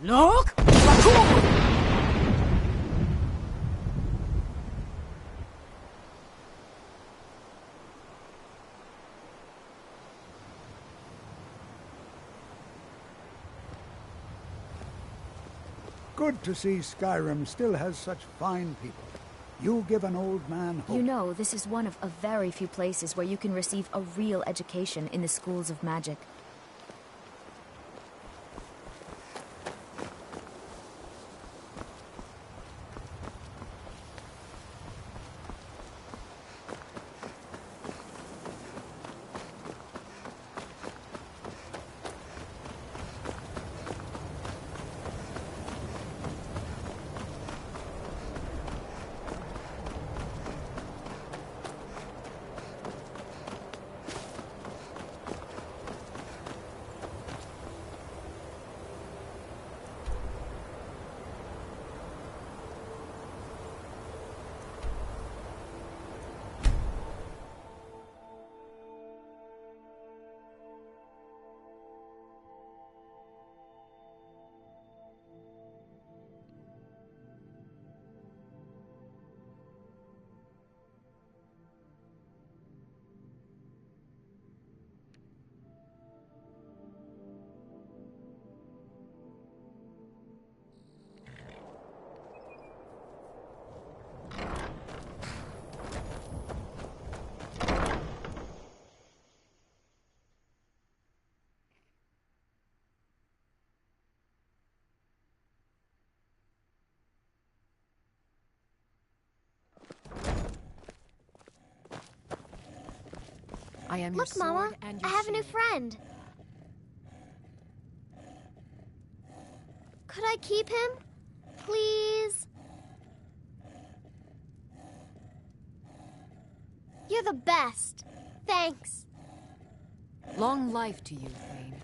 Look! Good to see Skyrim still has such fine people. You give an old man hope. You know, this is one of a very few places where you can receive a real education in the schools of magic. I am your Look, Mama, sword and I your have a new shield. friend. Could I keep him? Please? You're the best. Thanks. Long life to you, Thane.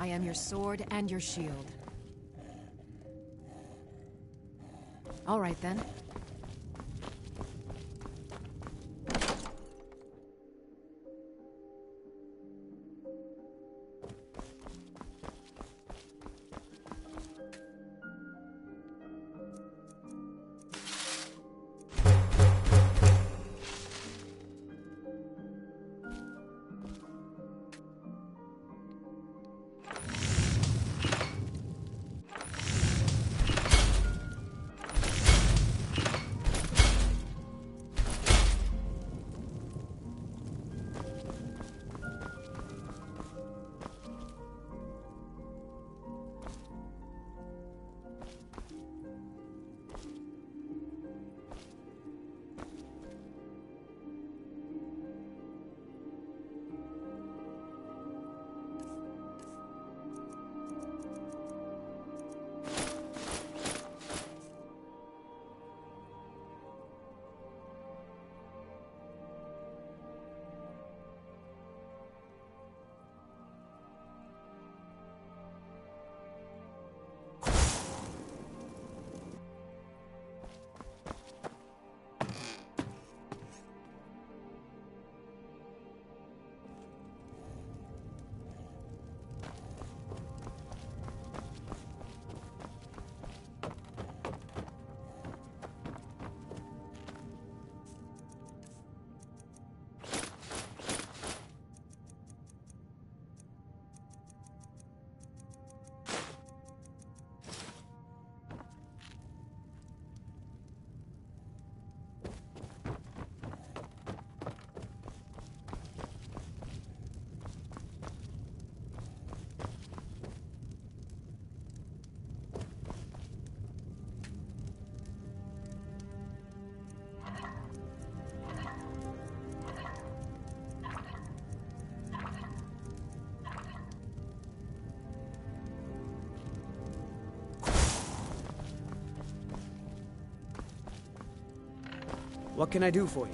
I am your sword and your shield. All right, then. What can I do for you?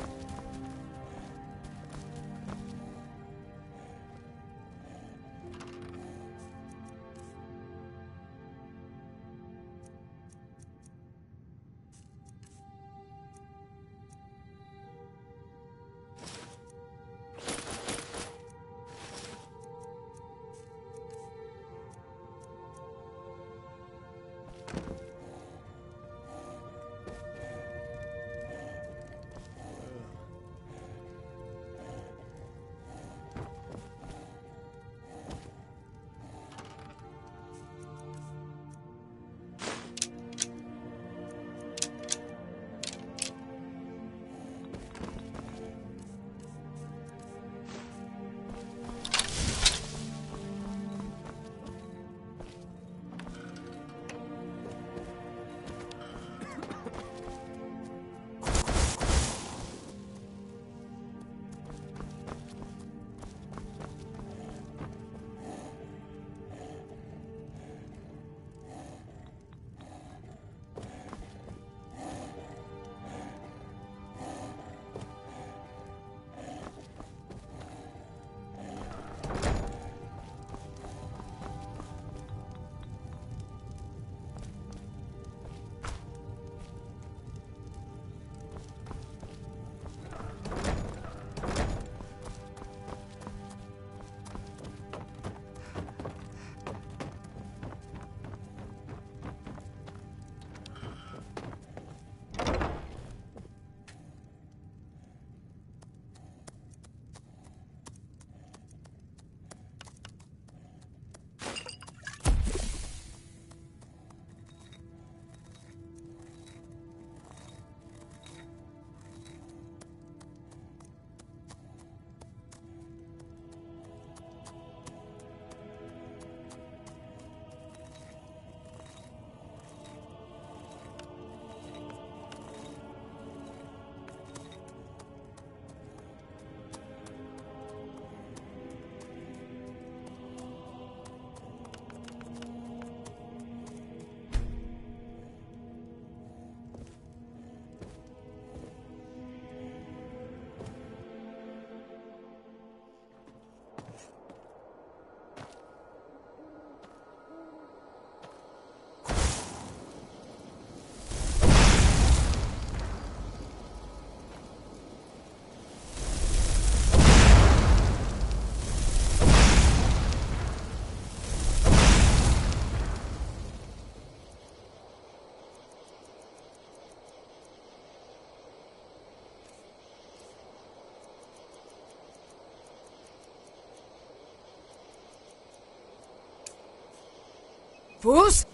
Fools!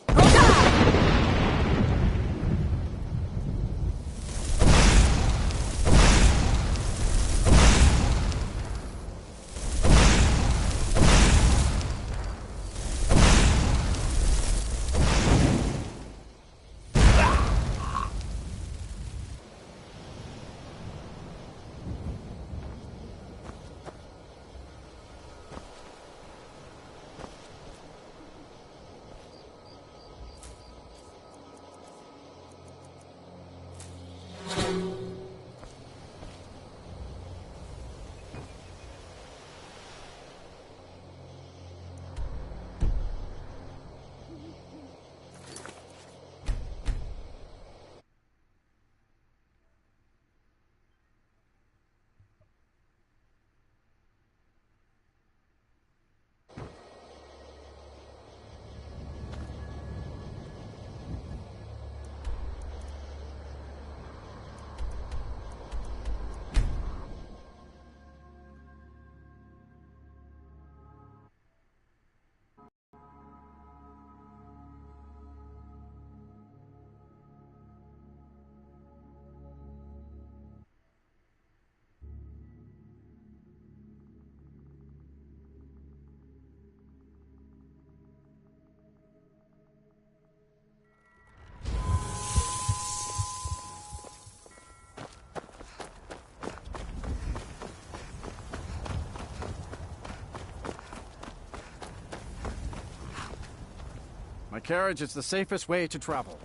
My carriage is the safest way to travel.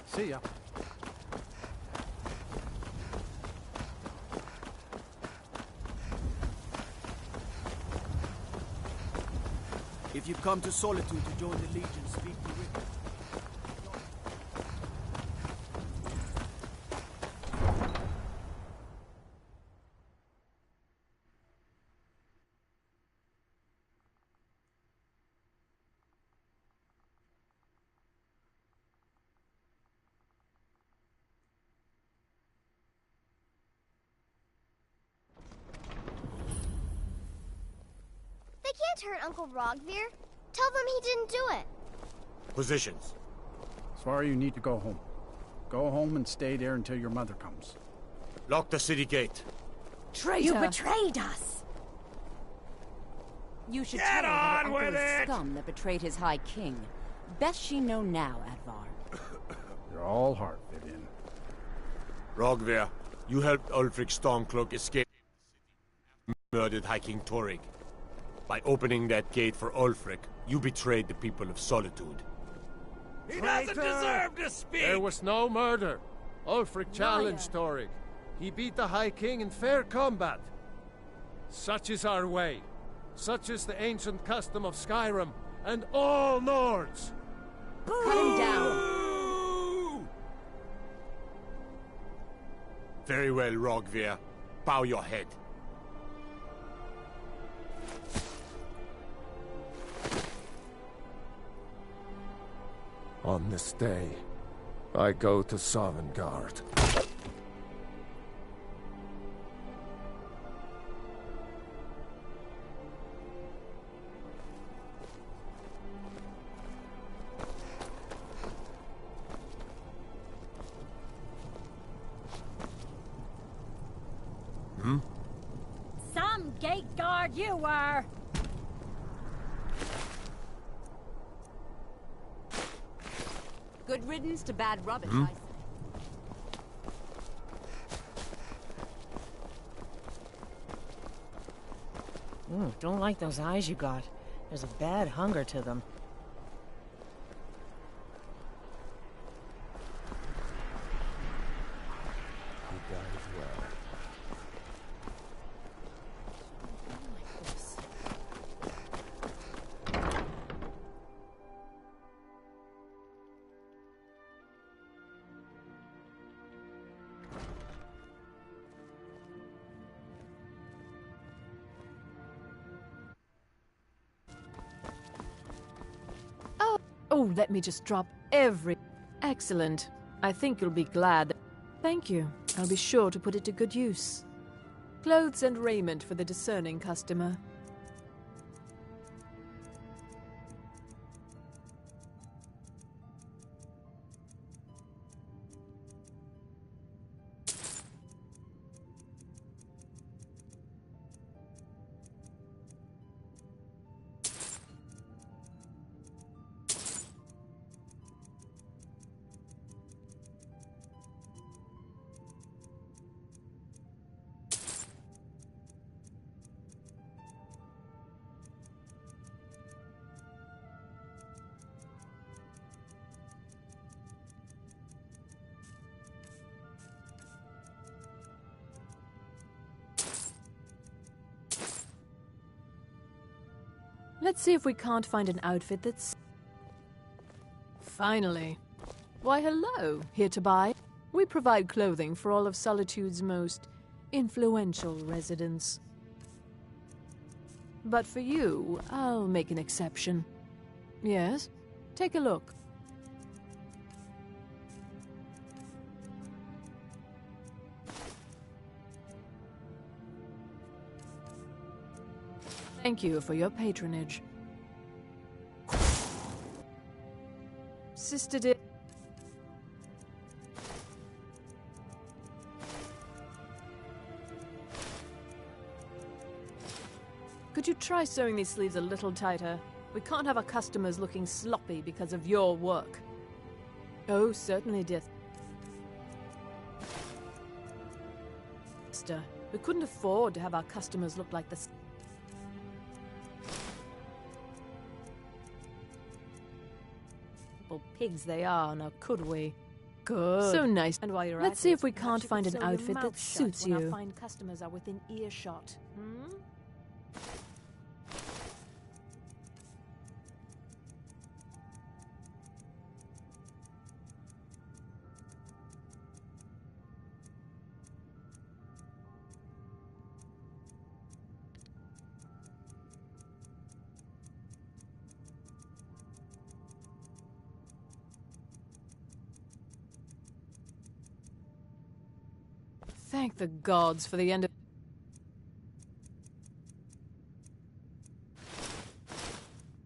See ya. If you've come to Solitude to join the Legion, speak to Rick. They can't hurt Uncle Rogvir. Tell them he didn't do it. Positions. Svar, you need to go home. Go home and stay there until your mother comes. Lock the city gate. Traitor! You betrayed us! You should Get tell her that on her uncle with is it! scum that betrayed his High King. Best she know now, Advar. You're all heart, Vivian. Rogvir, you helped Ulfric Stormcloak escape the city, murdered High King Torrig. By opening that gate for Ulfric, you betrayed the people of Solitude. He doesn't deserve to speak! There was no murder. Ulfric challenged Torrig. He beat the High King in fair combat. Such is our way. Such is the ancient custom of Skyrim and all Nords. Cut him down. Very well, Rogvir. Bow your head. On this day, I go to Sovngarde. Some gate guard you were! Good riddance to bad rubbish, I say. Don't like those eyes you got. There's a bad hunger to them. You guys well. Oh, let me just drop every... Excellent. I think you'll be glad. Thank you. I'll be sure to put it to good use. Clothes and raiment for the discerning customer. Let's see if we can't find an outfit that's... Finally. Why, hello. Here to buy? We provide clothing for all of Solitude's most influential residents. But for you, I'll make an exception. Yes? Take a look. Thank you for your patronage. Sister dear. Could you try sewing these sleeves a little tighter? We can't have our customers looking sloppy because of your work. Oh, certainly, dear. Sister, we couldn't afford to have our customers look like this. Pigs they are, now could we? Good. So nice. And while you're Let's see if we can't find an outfit that suits you. Our fine customers are within earshot. Hmm? Thank the gods for the end of...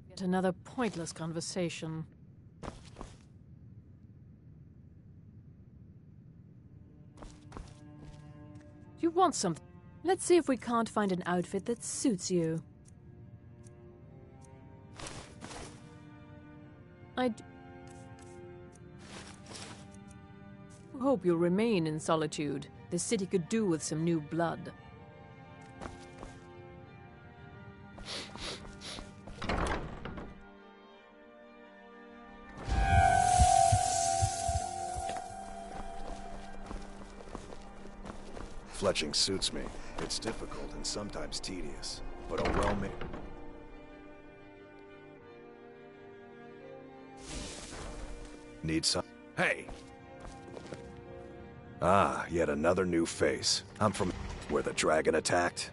Yet another pointless conversation. You want something? Let's see if we can't find an outfit that suits you. I hope you'll remain in Solitude. The city could do with some new blood. Fletching suits me. It's difficult and sometimes tedious, but a well-made... Need some... Hey! Ah, yet another new face. I'm from where the dragon attacked.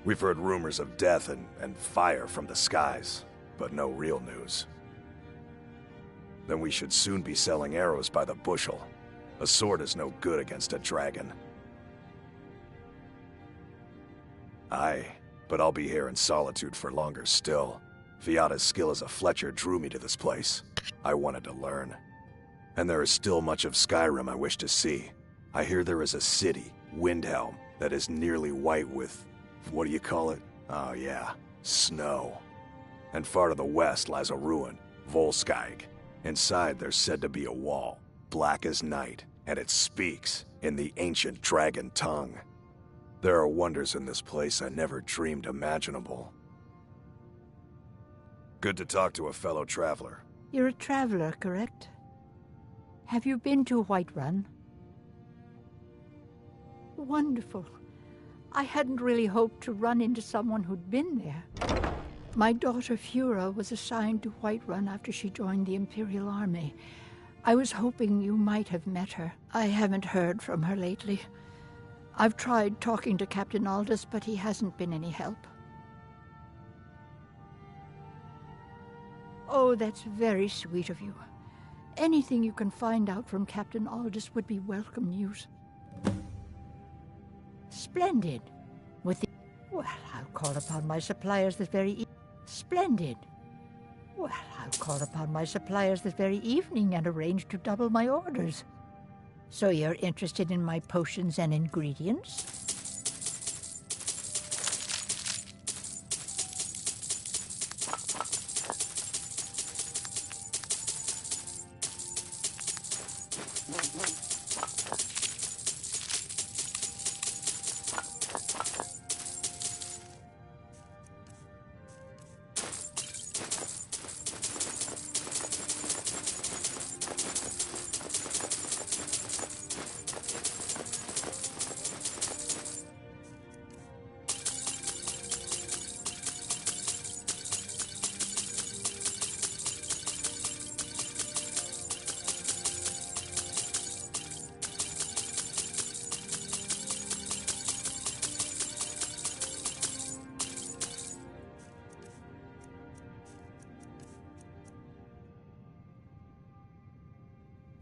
We've heard rumors of death and fire from the skies, but no real news. Then we should soon be selling arrows by the bushel. A sword is no good against a dragon. Aye, but I'll be here in Solitude for longer still. Viata's skill as a Fletcher drew me to this place. I wanted to learn. And there is still much of Skyrim I wish to see. I hear there is a city, Windhelm, that is nearly white with... what do you call it? Oh yeah, snow. And far to the west lies a ruin, Volskyg. Inside there's said to be a wall, black as night, and it speaks in the ancient dragon tongue. There are wonders in this place I never dreamed imaginable. Good to talk to a fellow traveler. You're a traveler, correct? Have you been to Whiterun? Wonderful. I hadn't really hoped to run into someone who'd been there. My daughter Fura was assigned to Whiterun after she joined the Imperial Army. I was hoping you might have met her. I haven't heard from her lately. I've tried talking to Captain Aldous, but he hasn't been any help. Oh, that's very sweet of you. Anything you can find out from Captain Aldous would be welcome news. Splendid. Well, I'll call upon my suppliers this very Splendid. Well, I'll call upon my suppliers this very evening and arrange to double my orders. So you're interested in my potions and ingredients?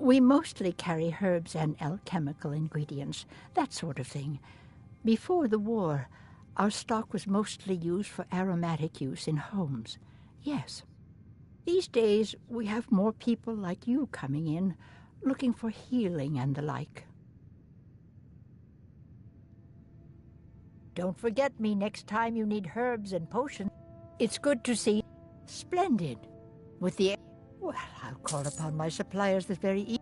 We mostly carry herbs and alchemical ingredients, that sort of thing. Before the war, our stock was mostly used for aromatic use in homes. Yes. These days, we have more people like you coming in, looking for healing and the like. Don't forget me next time you need herbs and potions. It's good to see. Splendid. With the... Well, I'll call upon my suppliers this very evening.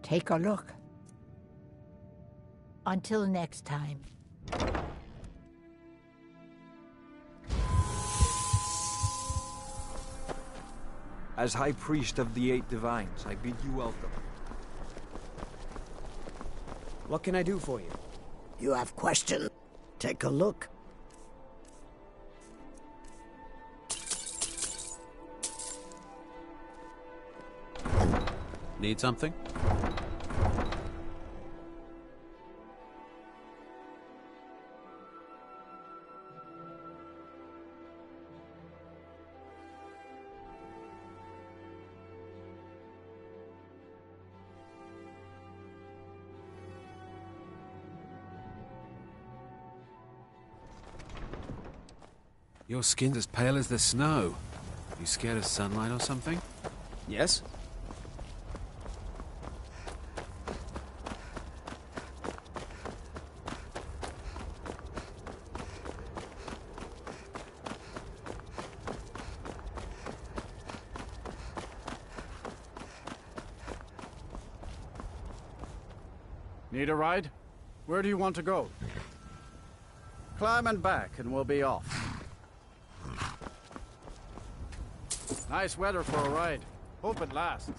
Take a look. Until next time. As High Priest of the Eight Divines, I bid you welcome. What can I do for you? You have questions? Take a look. Need something? Your skin's as pale as the snow. You scared of sunlight or something? Yes? Need a ride? Where do you want to go? Climb and back and we'll be off. Nice weather for a ride. Hope it lasts.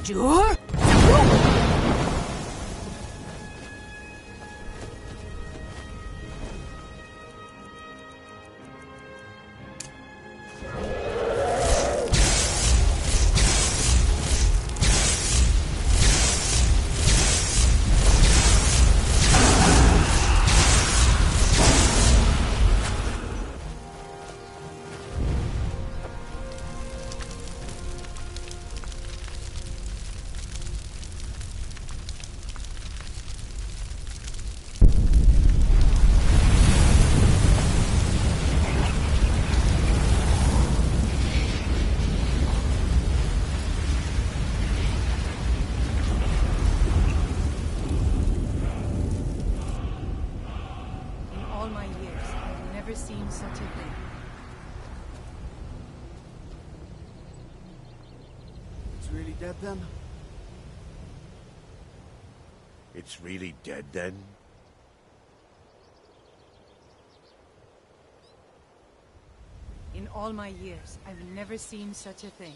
Sure. Dead then? It's really dead then? In all my years, I've never seen such a thing.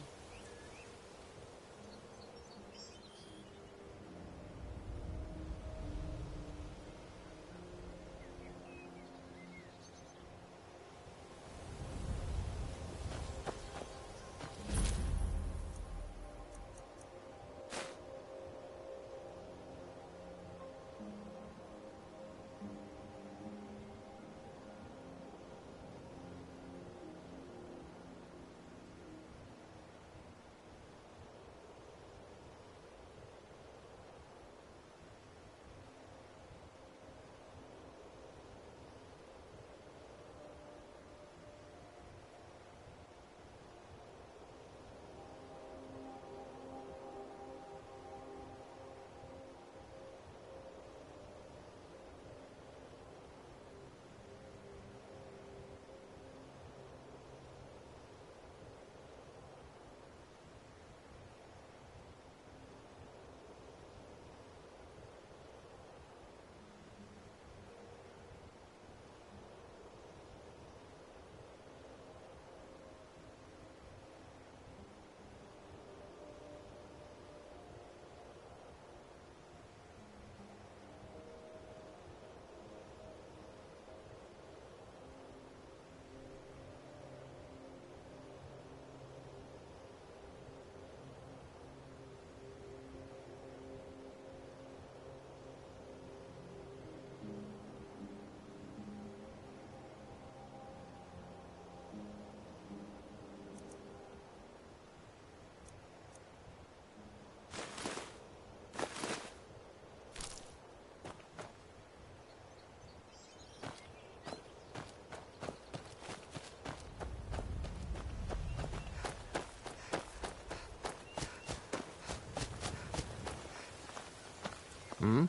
Hmm?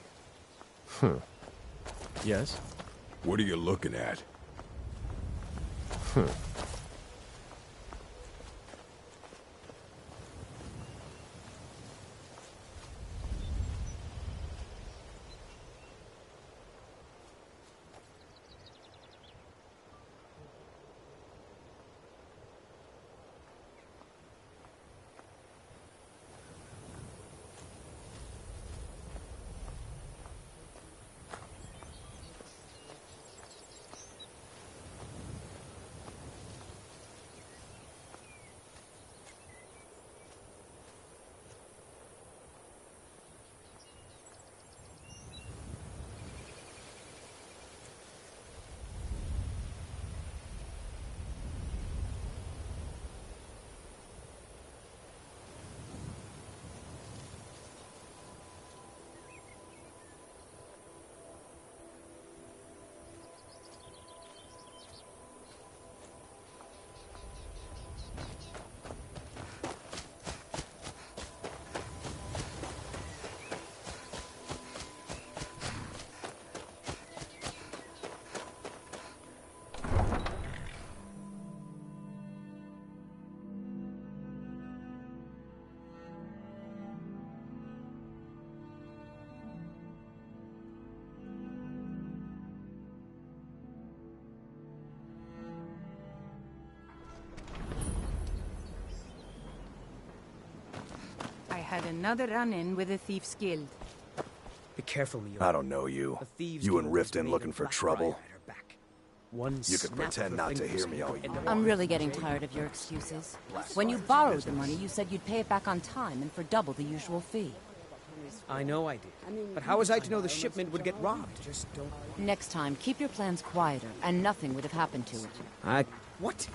Yes? What are you looking at? I had another run-in with the Thieves' Guild. Be careful, Mio. I don't know you. You and Riften looking for trouble? You could snap pretend of her not to fingers hear me all you want. I'm really getting tired of your excuses. When you borrowed the money, you said you'd pay it back on time and for double the usual fee. I know I did. But how was I to know the shipment would get robbed? Just don't... Next time, keep your plans quieter, and nothing would have happened to it. What?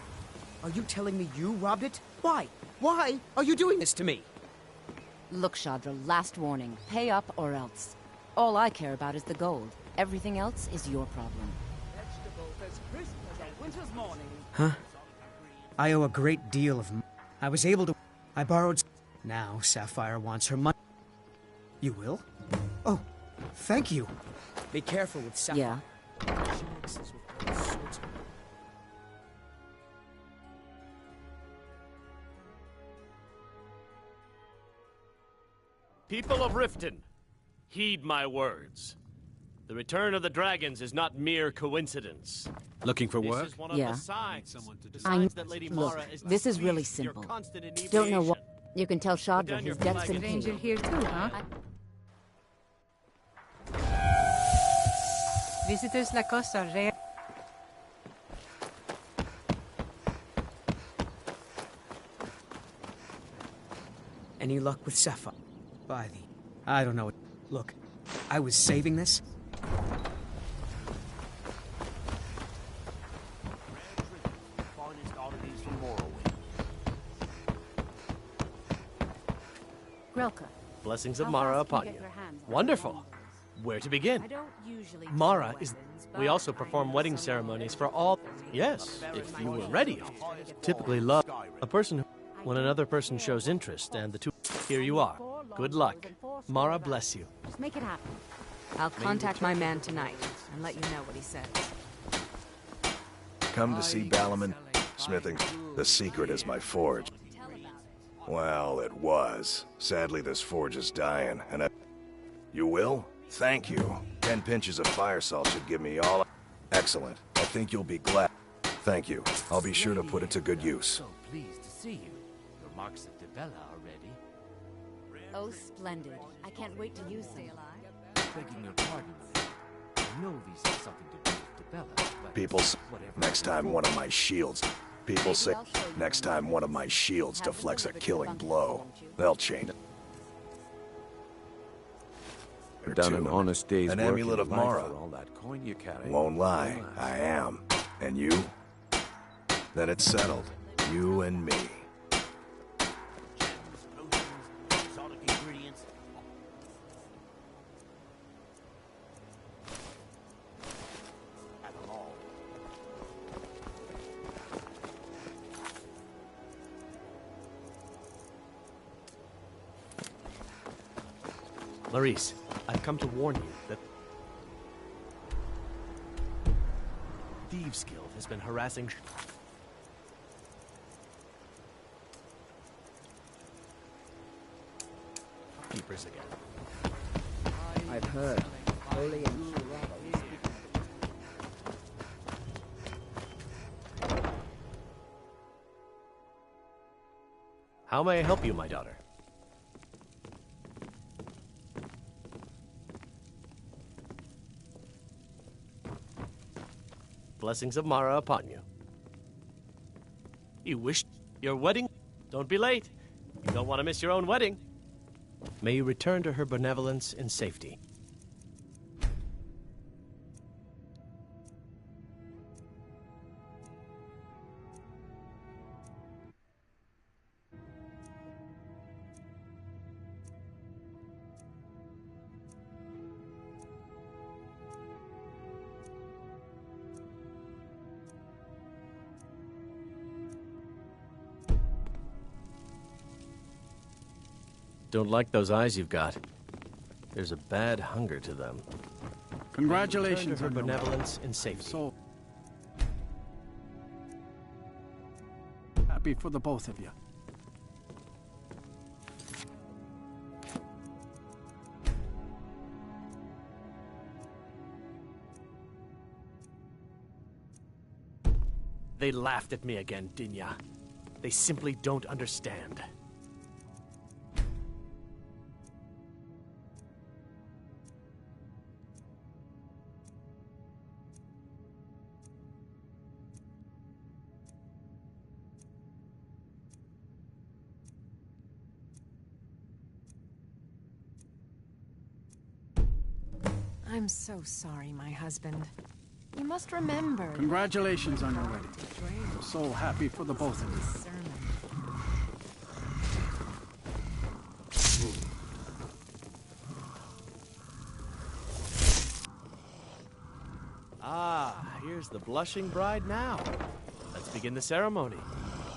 Are you telling me you robbed it? Why? Why are you doing this to me? Look, Shadra, last warning. Pay up or else. All I care about is the gold. Everything else is your problem. Huh? I owe a great deal of... I was able to... I borrowed... Now Sapphire wants her money. You will? Oh, thank you. Be careful with Sapphire. Yeah. She mixes with all sorts of... People of Riften, heed my words. The return of the dragons is not mere coincidence. Looking for work? This is one of Yeah. the signs. I'm. That Lady Look, Mara is this is really pleased with your simple. constant Don't know inebriation. what. You can tell Shadra down his your debt's flag been and paid. Angel here too, huh? Visitors La Costa rare. Any luck with Sapphire? By the... I don't know. Look, I was saving this. Grelka. Blessings of How Mara fast can upon you you. get your hands on Wonderful. Where to begin? I don't usually Mara deal is... weapons, We but also I perform know wedding some ceremonies others. for all... Yes, if you were ready. Typically love... A person who... When another person shows interest and the two... Here you are. Good luck. Mara bless you. Just make it happen. I'll contact my man tonight and let you know what he says. Come to see Balaman? Smithing. The secret is my forge. Well, it was. Sadly, this forge is dying, and I... You will? Thank you. 10 pinches of fire salt should give me all... Excellent. I think you'll be glad. Thank you. I'll be sure to put it to good use. So pleased to see you. Your marks of Debella are ready. Oh, splendid. I can't wait to use them. Begging your pardon, lady. I know these have something to do with Debella, but... People say, next time one of my shields... People say, next time one of my shields deflects a killing blow, they'll change it. Done an honest day's An work amulet in of life Mara. for all that coin you carry. Won't lie, I am. And you? Then it's settled. You and me. Exotic ingredients. Have them all. Maurice, I've come to warn you that... Thieves Guild has been harassing... Keepers again. I've heard. Holy and How may I help you, my daughter? Blessings of Mara upon you. You wish your wedding? Don't be late. You don't want to miss your own wedding. May you return to her benevolence in safety. Don't like those eyes you've got. There's a bad hunger to them. Congratulations Return to her on your benevolence in safety. So happy for the both of you. They laughed at me again, Dinya. They simply don't understand. I'm so sorry, my husband. You must remember... Congratulations on your wedding. I'm so happy for the both of you. Ah, here's the blushing bride now. Let's begin the ceremony.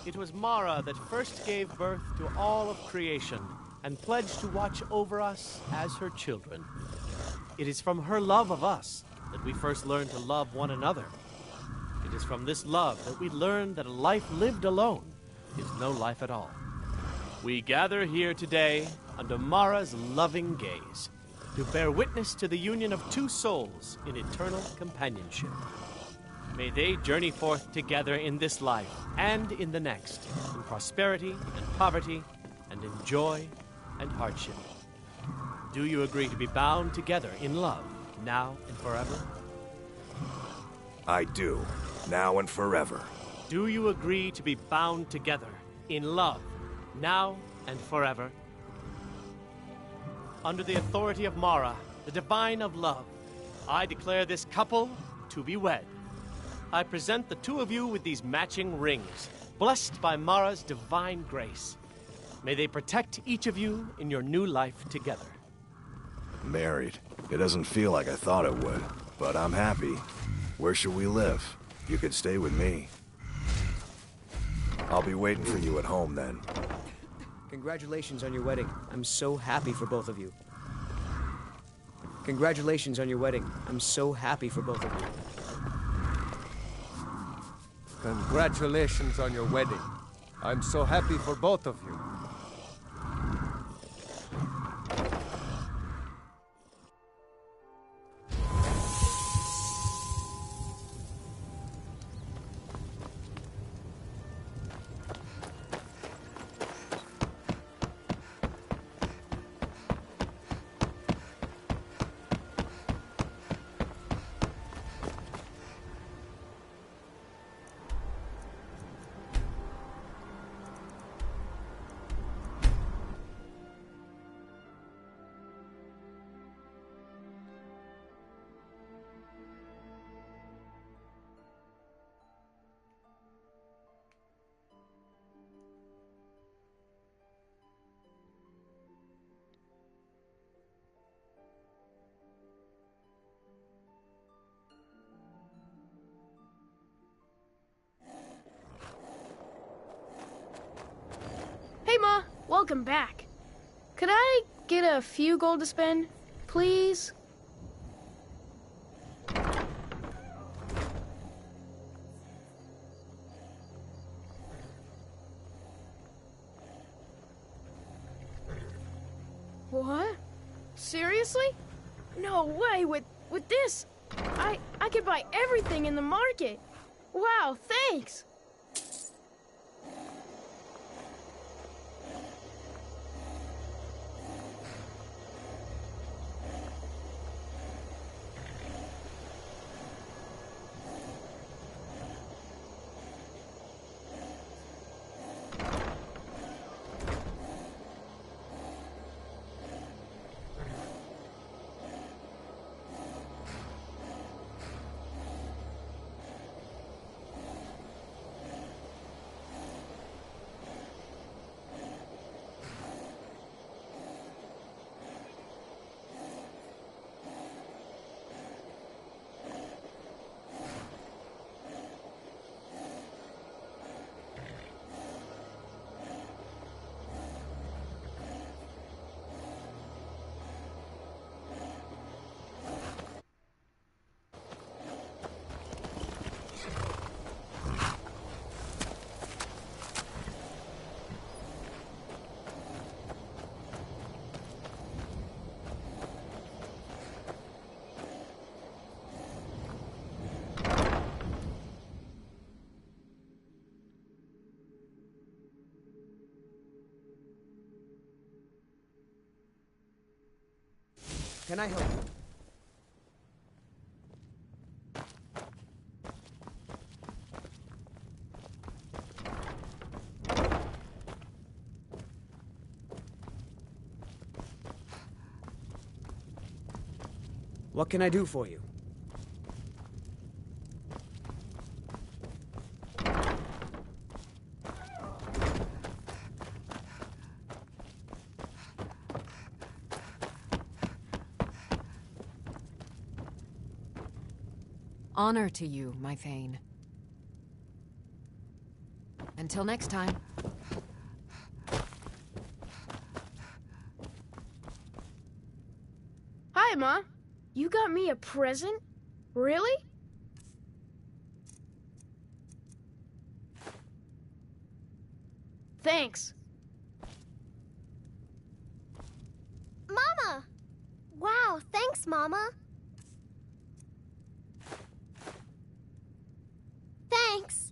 It was Mara that first gave birth to all of creation and pledged to watch over us as her children. It is from her love of us that we first learned to love one another. It is from this love that we learn that a life lived alone is no life at all. We gather here today under Mara's loving gaze. to bear witness to the union of two souls in eternal companionship. May they journey forth together in this life and in the next, in prosperity and poverty, and in joy and hardship. Do you agree to be bound together in love, now and forever? I do, now and forever. Do you agree to be bound together in love, now and forever? Under the authority of Mara, the divine of love, I declare this couple to be wed. I present the two of you with these matching rings, blessed by Mara's divine grace. May they protect each of you in your new life together. Married. It doesn't feel like I thought it would, but I'm happy. Where should we live? You could stay with me. I'll be waiting for you at home then. Congratulations on your wedding. I'm so happy for both of you. Congratulations on your wedding. I'm so happy for both of you. Congratulations on your wedding. I'm so happy for both of you. Hey, Ma. Welcome back. Could I get a few gold to spend, please? What? Seriously? No way. With this, I could buy everything in the market. Wow, thanks. Can I help you? What can I do for you? Honor to you, my Thane. Until next time. Hi, Ma. You got me a present? Really? Thanks. Mama! Wow, thanks, Mama. Thanks.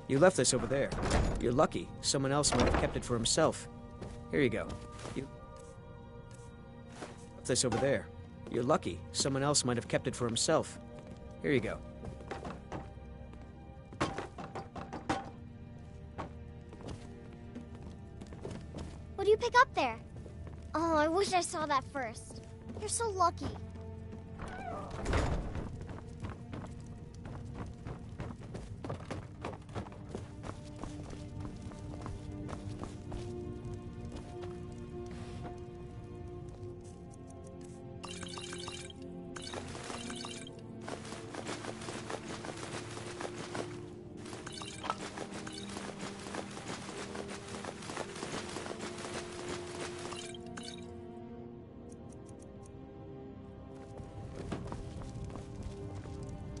You left this over there. You're lucky. Someone else might have kept it for himself. Here you go. You left this over there. You're lucky. Someone else might have kept it for himself. Here you go. What do you pick up there? Oh, I wish I saw that first. You're so lucky.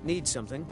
Need something?